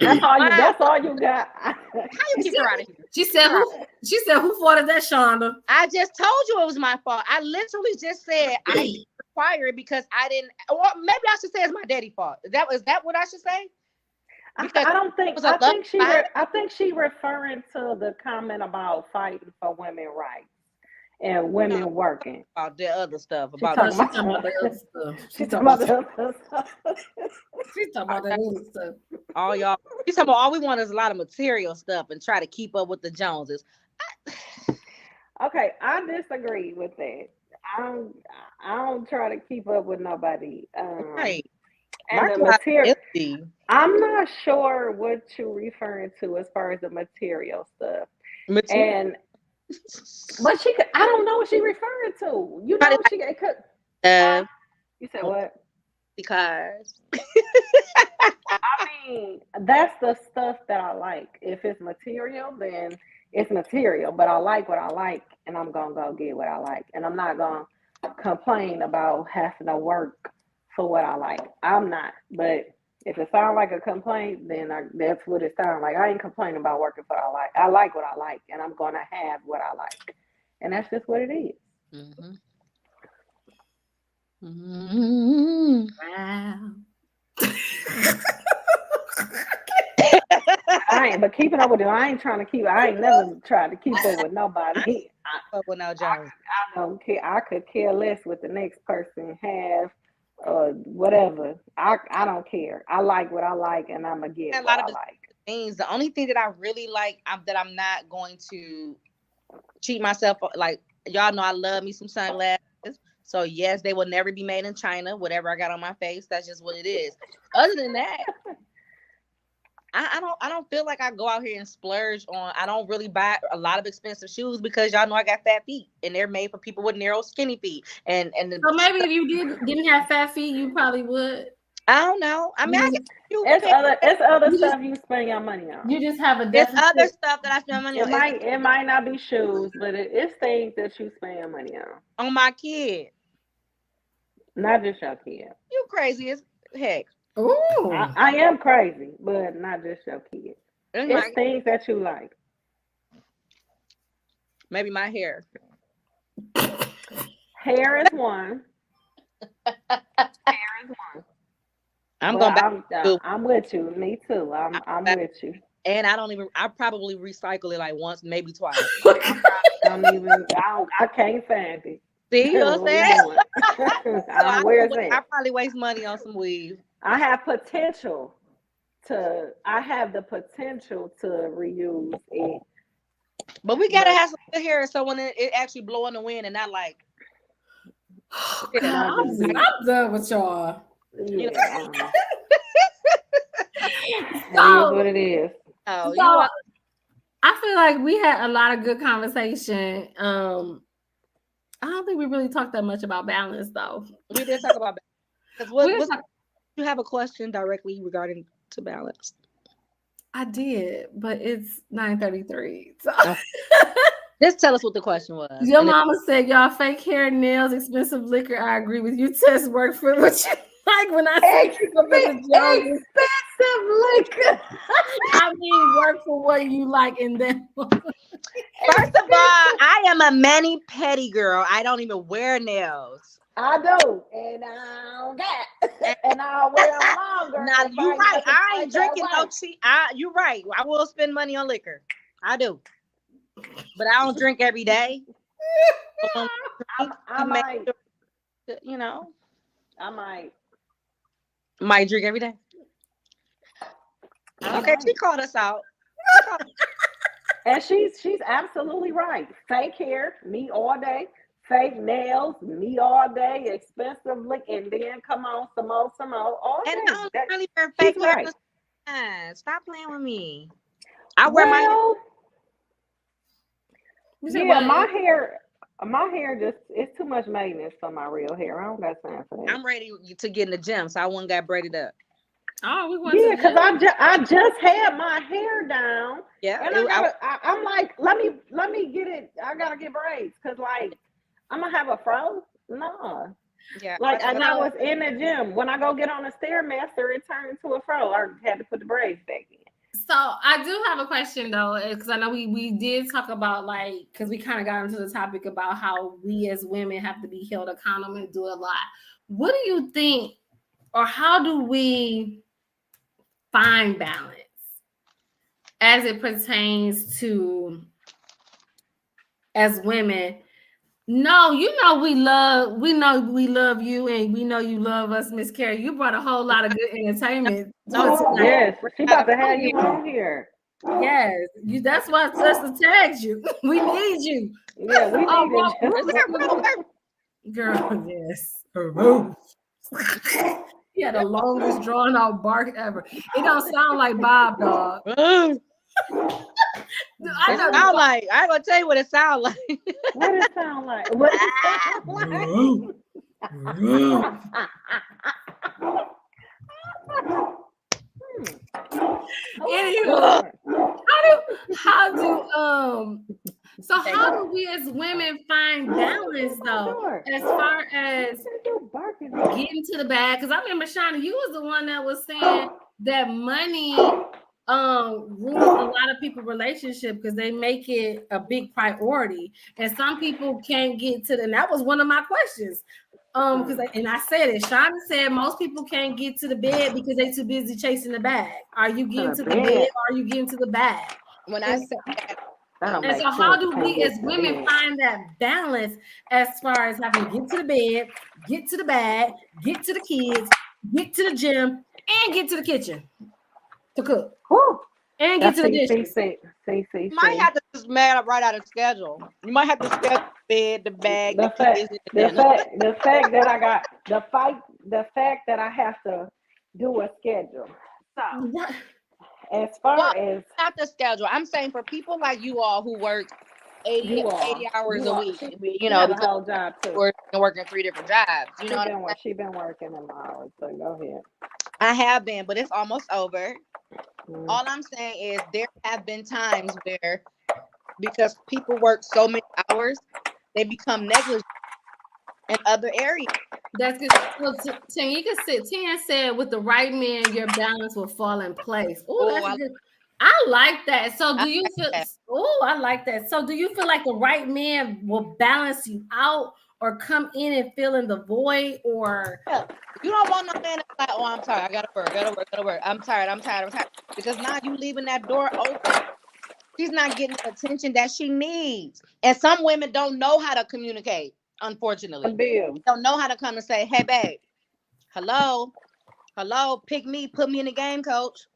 That's all you got. How you keep her out of here? She said who fault is that, Shonda? I just told you it was my fault. I literally just said I didn't require it because I didn't, or maybe I should say it's my daddy's fault. Is that what I should say? Because I think she referring to the comment about fighting for women rights and women working. About the other stuff. She's talking about the other stuff. She's talking about the other stuff. All y'all. She's talking about all we want is a lot of material stuff and try to keep up with the Joneses. Okay, I disagree with that. I don't try to keep up with nobody. Right. And the material. I'm not sure what you're referring to as far as the material stuff. But she could, I don't know what she referring to. You know, she could. You said what? Because I mean, that's the stuff that I like. If it's material, then it's material. But I like what I like, and I'm gonna go get what I like, and I'm not gonna complain about having to work for what I like. I'm not. But if it sounds like a complaint, then that's what it sounds like. I ain't complaining about working for what I like. I like what I like, and I'm gonna have what I like, and that's just what it is. Mm-hmm. Mm-hmm. Wow. But keeping up with them, I ain't never tried to keep up with nobody. With no Jones. I don't care. I could care less what the next person have, whatever. I don't care. I like what I like, and I'm gonna get what I like. Things. The only thing that I really like, that I'm not going to cheat myself. Like y'all know, I love me some sunglasses. So yes, they will never be made in China. Whatever I got on my face, that's just what it is. Other than that, I don't feel like I go out here and splurge on. I don't really buy a lot of expensive shoes because y'all know I got fat feet and they're made for people with narrow, skinny feet. So maybe if you didn't have fat feet, you probably would. I don't know. I mean, it's other stuff you spend your money on. You just have a deficit. It's other stuff that I spend money on. It might not be shoes, but it's things that you spend your money on. On my kid. Not just your kid. You crazy as heck. Ooh. I am crazy, but not just your kid. It's things that you like. Maybe my hair. Hair is one. I'm with you. Me too. I'm with you. And I probably recycle it like once, maybe twice. I can't find it. See, you know what I'm saying? I probably waste money on some weave. I have the potential to reuse it. But we gotta have some good hair so when it actually blow in the wind and not like. I'm done with y'all. Yeah. That is what it is. I feel like we had a lot of good conversation. I don't think we really talked that much about balance, though. We did talk about balance. You have a question directly regarding to balance? I did, but it's 9:33. So just tell us what the question was. Your mama said y'all fake hair, nails, expensive liquor. I agree with you. Test work for what you like when I say expensive liquor. I mean work for what you like and then. First of all, I am a mani-pedi girl. I don't even wear nails. I do, and I don't got, and I'll wear them longer. Now you're right. I ain't drinking no cheap. You're right. I will spend money on liquor. I do, but I don't drink every day. I might, I might drink every day. Okay, she called us out. And she's absolutely right. Fake hair, me all day. Fake nails, me all day. Expensive lick, and then come on, some more all day. And I don't really wear fake hair. Right. Stop playing with me. I wear my. Yeah, my hair just it's too much maintenance for my real hair. I don't got time for that. I'm ready to get in the gym, so I won't got braided up. Oh, we want because I just had my hair down. Yeah, and I'm like, let me get it. I gotta get braids because like I'm gonna have a fro. No. Yeah. Like and I was in the gym when I go get on the Stairmaster, it turned into a fro. I had to put the braids back in. So I do have a question though, because I know we did talk about because we kind of got into the topic about how we as women have to be held accountable and do a lot. What do you think, or how do we find balance as it pertains to as women? No, we love you, and we know you love us, Miss Carrie. You brought a whole lot of good entertainment. Yes, she about to have you on here. Yes, that's why Sister tagged you. We need you. Yeah, we need you. Girl, yes. He had the longest drawn out bark ever. It don't sound like Bob, dog. I ain't gonna tell you what it sounds like. What it sound like? What it sound like? Anywho, how do we as women find balance though, as far as getting to the bag? Because I remember Shauna, you was the one that was saying that money ruins a lot of people's relationship because they make it a big priority, and some people can't get to the. And that was one of my questions. Because and I said it. Shonda said most people can't get to the bed because they're too busy chasing the bag. Are you getting to the bed or are you getting to the bag? When I said that and so how do we as women find that balance as far as having to get to the bed, get to the bag, get to the kids, get to the gym, and get to the kitchen to cook? Woo. And get to the dishes. You might have to just write out a schedule. You might have to schedule the bed, the bag, the fact that I have to do a schedule. So as far as not the schedule, I'm saying for people like you all who work 80 hours a week, you know, the whole job too. We're working 3 different jobs. You know, she's been working them hours. So go ahead. I have been, but it's almost over. All I'm saying is there have been times where, because people work so many hours, they become negligent in other areas. That's good. Well, Tan said, with the right man, your balance will fall in place. Oh, that's good. I like that. So do you feel? Oh, I like that. So do you feel like the right man will balance you out, or come in and fill in the void, or? You don't want no man that's like, oh, I'm tired. I gotta work. I'm tired. Because now you leaving that door open. She's not getting the attention that she needs. And some women don't know how to communicate, unfortunately. They don't know how to come and say, hey, babe, hello, pick me, put me in the game, coach.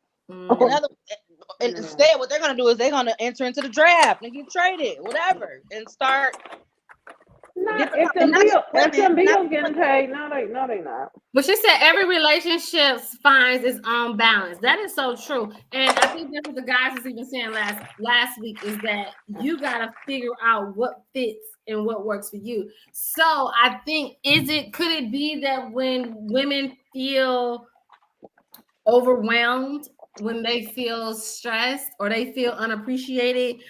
Instead, what they're going to do is they're going to enter into the draft and get traded, whatever, and start. If them bills getting paid, no, they not. But she said every relationship finds its own balance. That is so true. And I think that's what the guys was even saying last week, is that you got to figure out what fits and what works for you. So I think, could it be that when women feel overwhelmed, when they feel stressed or they feel unappreciated,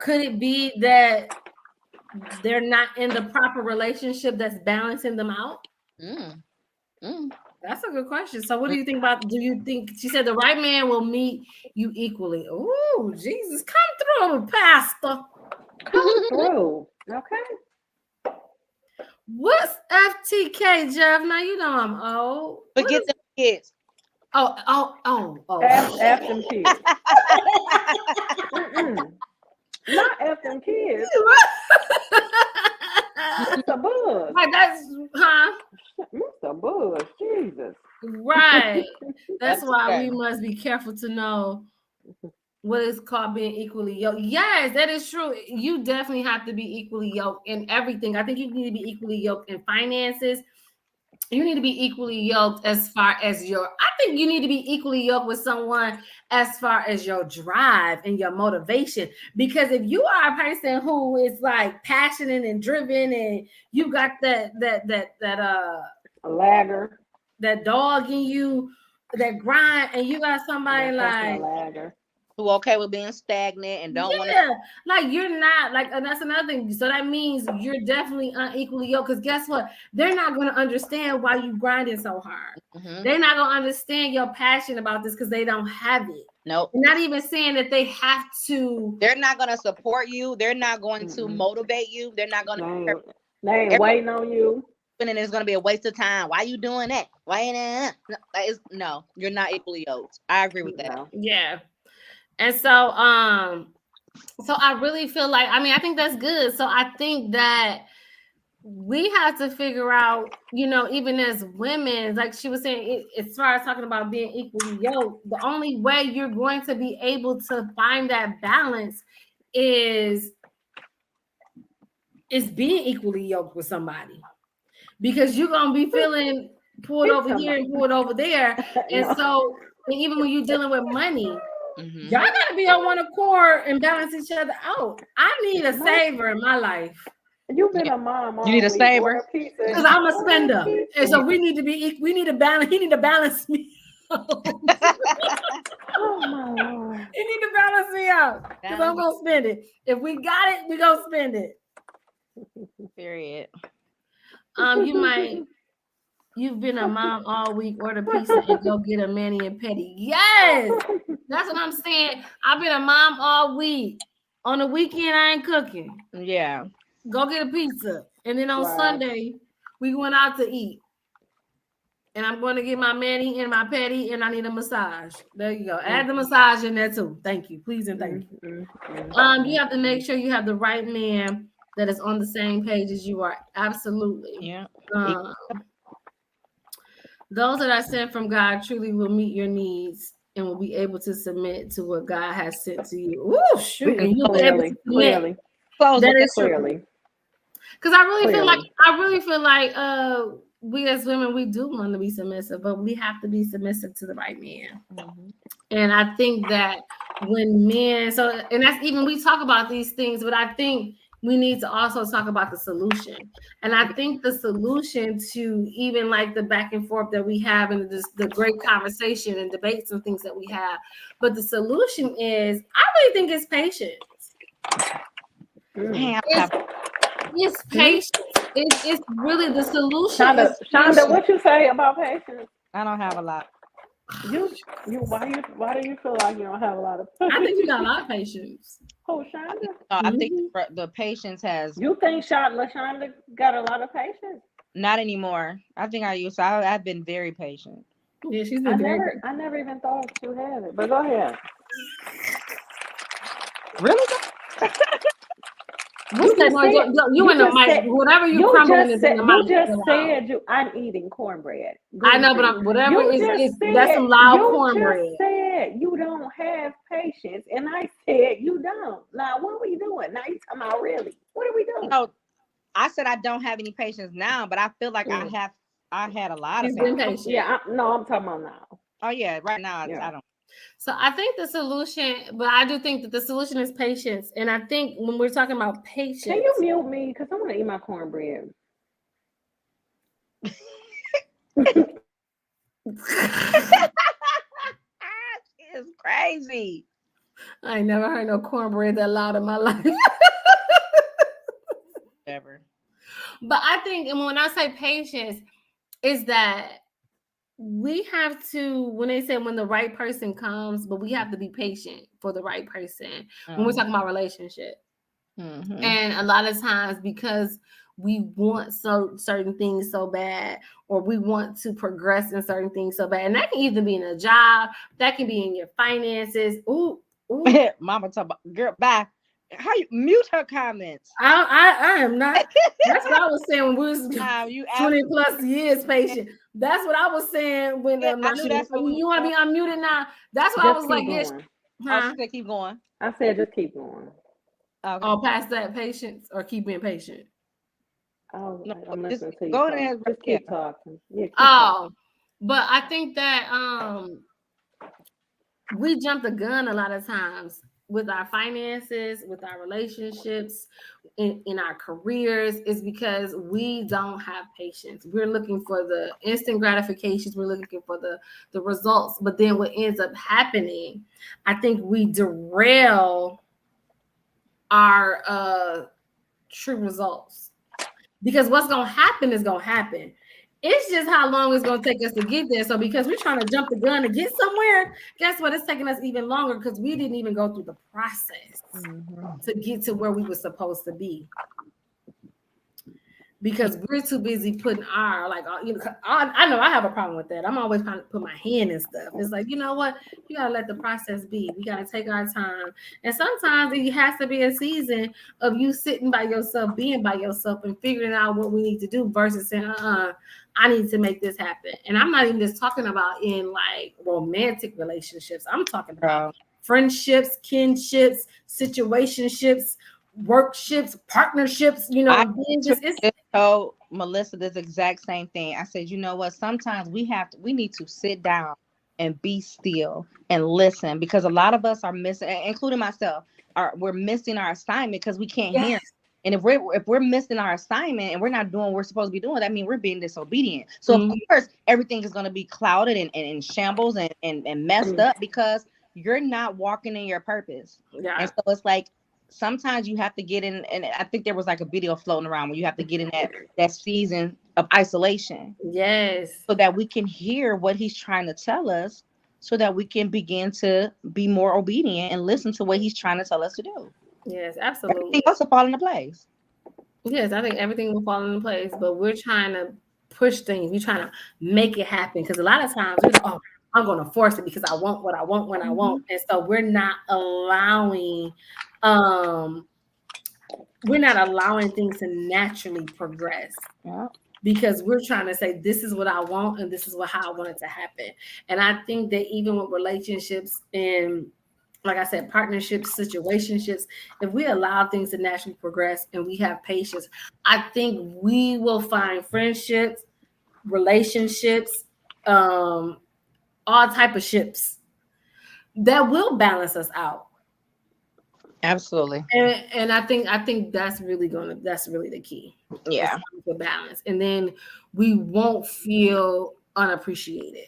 could it be that they're not in the proper relationship that's balancing them out? That's a good question. So what do you think about, she said the right man will meet you equally? Oh, Jesus, come through, Pastor. Come through. Okay. What's FTK, Jeff? Now you know I'm old. Forget the kids. Oh. F them kids. Not F them kids. Mr. Buzz. Like that's Mr. Buzz, Jesus. Right. That's why we must be careful to know what is called being equally yoked. Yes, that is true. You definitely have to be equally yoked in everything. I think you need to be equally yoked in finances. You need to be equally yoked as far as I think you need to be equally yoked with someone as far as your drive and your motivation. Because if you are a person who is like passionate and driven, and you got that lagger, that dog in you, that grind, and you got somebody like who okay with being stagnant and don't want to, like, you're not like, and that's another thing. So that means you're definitely unequally yoked, because guess what? They're not going to understand why you grinding so hard. They're not going to understand your passion about this because they don't have it. Nope. Not even saying that they have to. They're not going to support you. They're not going to motivate you. They're not going to. They ain't waiting on you. And it's going to be a waste of time. Why you doing that? No, you're not equally yoked. I agree with that. Yeah. And so I really feel like, I think that's good. So I think that we have to figure out, even as women, like she was saying, as far as talking about being equally yoked, the only way you're going to be able to find that balance is being equally yoked with somebody, because you're going to be feeling pulled over here and pulled over there. And so, and even when you're dealing with money, y'all gotta be on one accord and balance each other out. I need a saver in my life. You've been a mom. You need a saver because I'm a spender, and so we need to balance. He need to balance me. Oh my Lord! He need to balance me out because I'm gonna spend it. If we got it, we gonna spend it. Period. You've been a mom all week. Order pizza and go get a mani and pedi. Yes, that's what I'm saying. I've been a mom all week. On the weekend, I ain't cooking. Yeah. Go get a pizza, and then on Sunday, We going out to eat. And I'm going to get my mani and my pedi, and I need a massage. There you go. Add the massage in there too. Thank you. Please and thank you. You have to make sure you have the right man that is on the same page as you are. Absolutely. Yeah. Those that are sent from God truly will meet your needs and will be able to submit to what God has sent to you. Ooh, shoot. And you'll be able to clearly. That is clearly. Because I really feel like we as women, we do want to be submissive, but we have to be submissive to the right man. Mm-hmm. And I think that when men, and that's even, we talk about these things, but I think we need to also talk about the solution. And I think the solution to even like the back and forth that we have and the great conversation and debates and things that we have, but the solution is, I really think it's patience. It's patience. It's really the solution. Shonda, what you say about patience? I don't have a lot. Why do you feel like you don't have a lot of patience? I think you got a lot of patience. Oh, Shonda. I think the patience has. You think Shonda got a lot of patience? Not anymore. I think I used to. I've been very patient. Yeah, she's been very. I never even thought you had it, but go ahead. Really? You in the mic, whatever you crumbling is in the mic. You just said I'm eating cornbread. I know, but whatever is that's some loud cornbread. You just said you don't have patience, and I said you don't. Now, what are we doing? Now you talking about really? What are we doing? No, I said I don't have any patience now, but I feel like I had a lot of patience. Yeah, I'm talking about now. Oh yeah, right now I don't. So I think the solution, but I do think that the solution is patience. And I think when we're talking about patience. Can you mute me? Because I want to eat my cornbread. It's crazy. I ain't never heard no cornbread that loud in my life. Ever. But I think, and when I say patience, is that we have to, when they say when the right person comes, but we have to be patient for the right person when we're talking about relationship. Mm-hmm. And a lot of times because we want certain things so bad, or we want to progress in certain things so bad. And that can either be in a job, that can be in your finances. Ooh. Mama talk about, girl, bye. How you mute her comments? I am not. That's what I was saying when we was 20 plus years patient. That's what I was saying when you want to be unmuted now. That's what I was like. Yes. I said keep going. I said just keep going. Okay. Oh, past that patience or keep being patient. Oh, no, I'm listening to you. Go ahead. Just keep talking. Yeah, talking. But I think that we jump the gun a lot of times with our finances, with our relationships, in our careers, is because we don't have patience. We're looking for the instant gratifications. We're looking for the results. But then what ends up happening, I think we derail our true results. Because what's going to happen is going to happen. It's just how long it's going to take us to get there. So because we're trying to jump the gun to get somewhere, guess what? It's taking us even longer because we didn't even go through the process to get to where we were supposed to be. Because we're too busy putting I know I have a problem with that. I'm always trying to put my hand in stuff. It's like, you know what? You got to let the process be. We got to take our time. And sometimes it has to be a season of you sitting by yourself, being by yourself and figuring out what we need to do versus saying, I need to make this happen. And I'm not even just talking about in like romantic relationships. I'm talking about friendships, kinships, situationships, workships, partnerships, I told Melissa this exact same thing. I said, you know what? Sometimes we need to sit down and be still and listen, because a lot of us are missing, including myself, we're missing our assignment because we can't hear. And if we're missing our assignment and we're not doing what we're supposed to be doing, that means we're being disobedient. So of course, everything is going to be clouded and in shambles and messed up because you're not walking in your purpose. Yeah. And so it's like, sometimes you have to get in, and I think there was like a video floating around where you have to get in that season of isolation. Yes. So that we can hear what he's trying to tell us, so that we can begin to be more obedient and listen to what he's trying to tell us to do. Yes, absolutely. Everything else will fall into place. Yes, I think everything will fall into place, but we're trying to push things. We're trying to make it happen because a lot of times we're like, oh, I'm going to force it because I want what I want when I want, and so um, we're not allowing things to naturally progress. Yeah. Because we're trying to say this is what I want and this is how I want it to happen. And I think that even with relationships and, like I said, partnerships, situationships, if we allow things to naturally progress and we have patience, I think we will find friendships, relationships, all type of ships that will balance us out. Absolutely. And I think that's really the key. Yeah. The balance. And then we won't feel unappreciated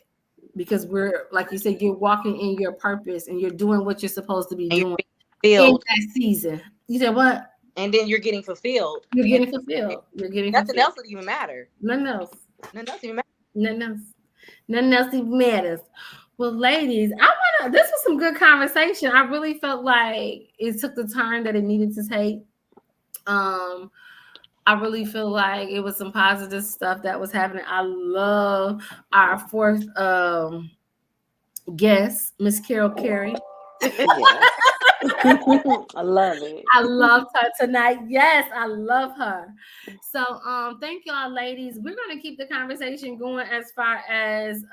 because we're, like you said, you're walking in your purpose and you're doing what you're supposed to be doing in that season. You said what? And then you're getting fulfilled. You're getting fulfilled. Nothing else would even matter. Nothing else. Nothing else even matters. Nothing else even matters. Well, ladies, this was some good conversation. I really felt like it took the turn that it needed to take. I really feel like it was some positive stuff that was happening. I love our fourth guest, Miss Carol Carey. I love it. I loved her tonight. Yes, I love her. So thank y'all, ladies. We're gonna keep the conversation going as far as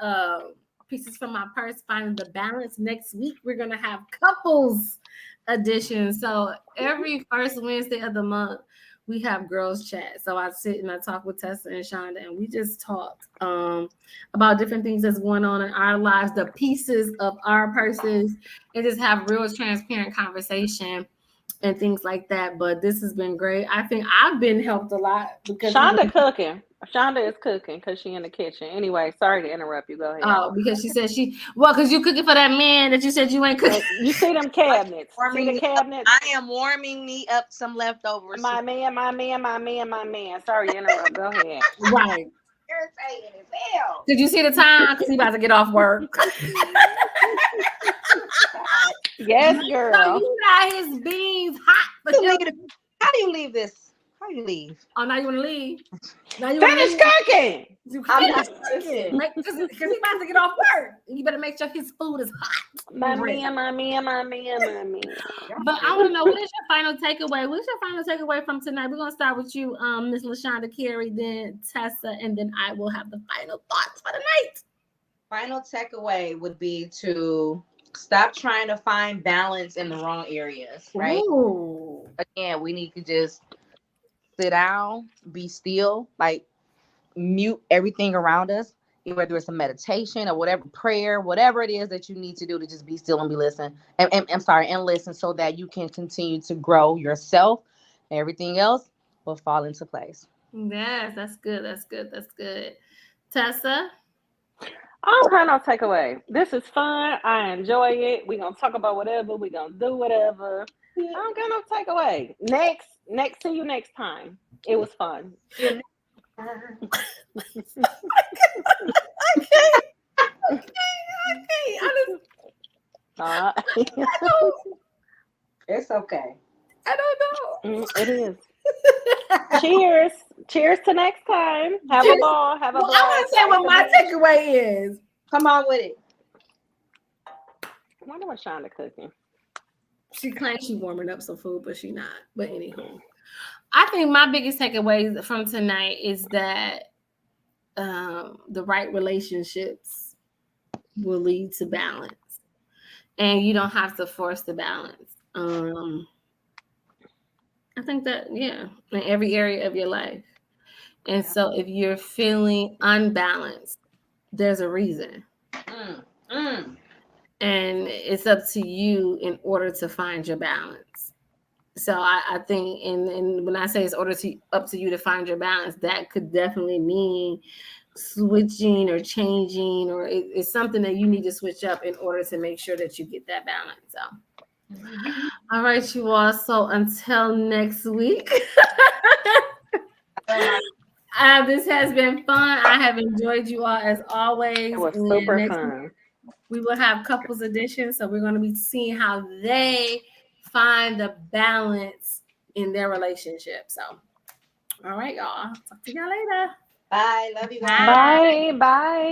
pieces from my purse, finding the balance. Next week we're gonna have couples edition. So every first Wednesday of the month we have girls chat. So I sit and I talk with Tessa and Shonda, and we just talk about different things that's going on in our lives, the pieces of our purses, and just have real transparent conversation and things like that. But this has been great. I think I've been helped a lot because Shonda cooking. Shonda is cooking because she's in the kitchen. Anyway, sorry to interrupt you. Go ahead. Oh, because she said because you cooking for that man that you said you ain't cooking. You see them cabinets. See the cabinets? I am warming me up some leftovers. My man. Sorry to interrupt. Go ahead. Right. Irritating as hell. Did you see the time? Because he about to get off work. Yes, girl. So you got his beans hot. How do you leave this? How do you leave? Oh, now you want to leave? Now you Finish cooking. I'm not cooking. Because he about to get off work. You better make sure his food is hot. My man. But I want to know, what is your final takeaway? What's your final takeaway from tonight? We're going to start with you, Miss LaShonda Carey, then Tessa, and then I will have the final thoughts for the night. Final takeaway would be to stop trying to find balance in the wrong areas, right? Ooh. Again, we need to just sit down, be still, like mute everything around us, whether it's a meditation or whatever, prayer, whatever it is that you need to do to just be still and and listen so that you can continue to grow yourself. Everything else will fall into place. Yes, that's good. Tessa? I don't have no takeaway. This is fun. I enjoy it. We're going to talk about whatever. We're going to do whatever. I don't got no takeaway. Next, see you next time. It was fun. Okay. It's okay. I don't know. It is. Cheers to next time. Have a ball. Have a ball. I want to say what my takeaway is. Come on with it. I wonder what Shonda cooking. She claims she's warming up some food, but she's not. But anywho, I think my biggest takeaway from tonight is that the right relationships will lead to balance, and you don't have to force the balance. I think that, in every area of your life. And so if you're feeling unbalanced, there's a reason. And it's up to you in order to find your balance. So I think, and when I say it's up to you to find your balance, that could definitely mean switching or changing, or it's something that you need to switch up in order to make sure that you get that balance. So, all right, you all. So until next week. This has been fun. I have enjoyed you all as always. It was super fun. We will have couples edition, so we're going to be seeing how they find the balance in their relationship. So All right, y'all. Talk to y'all later. Bye. Love you guys. Bye. Bye.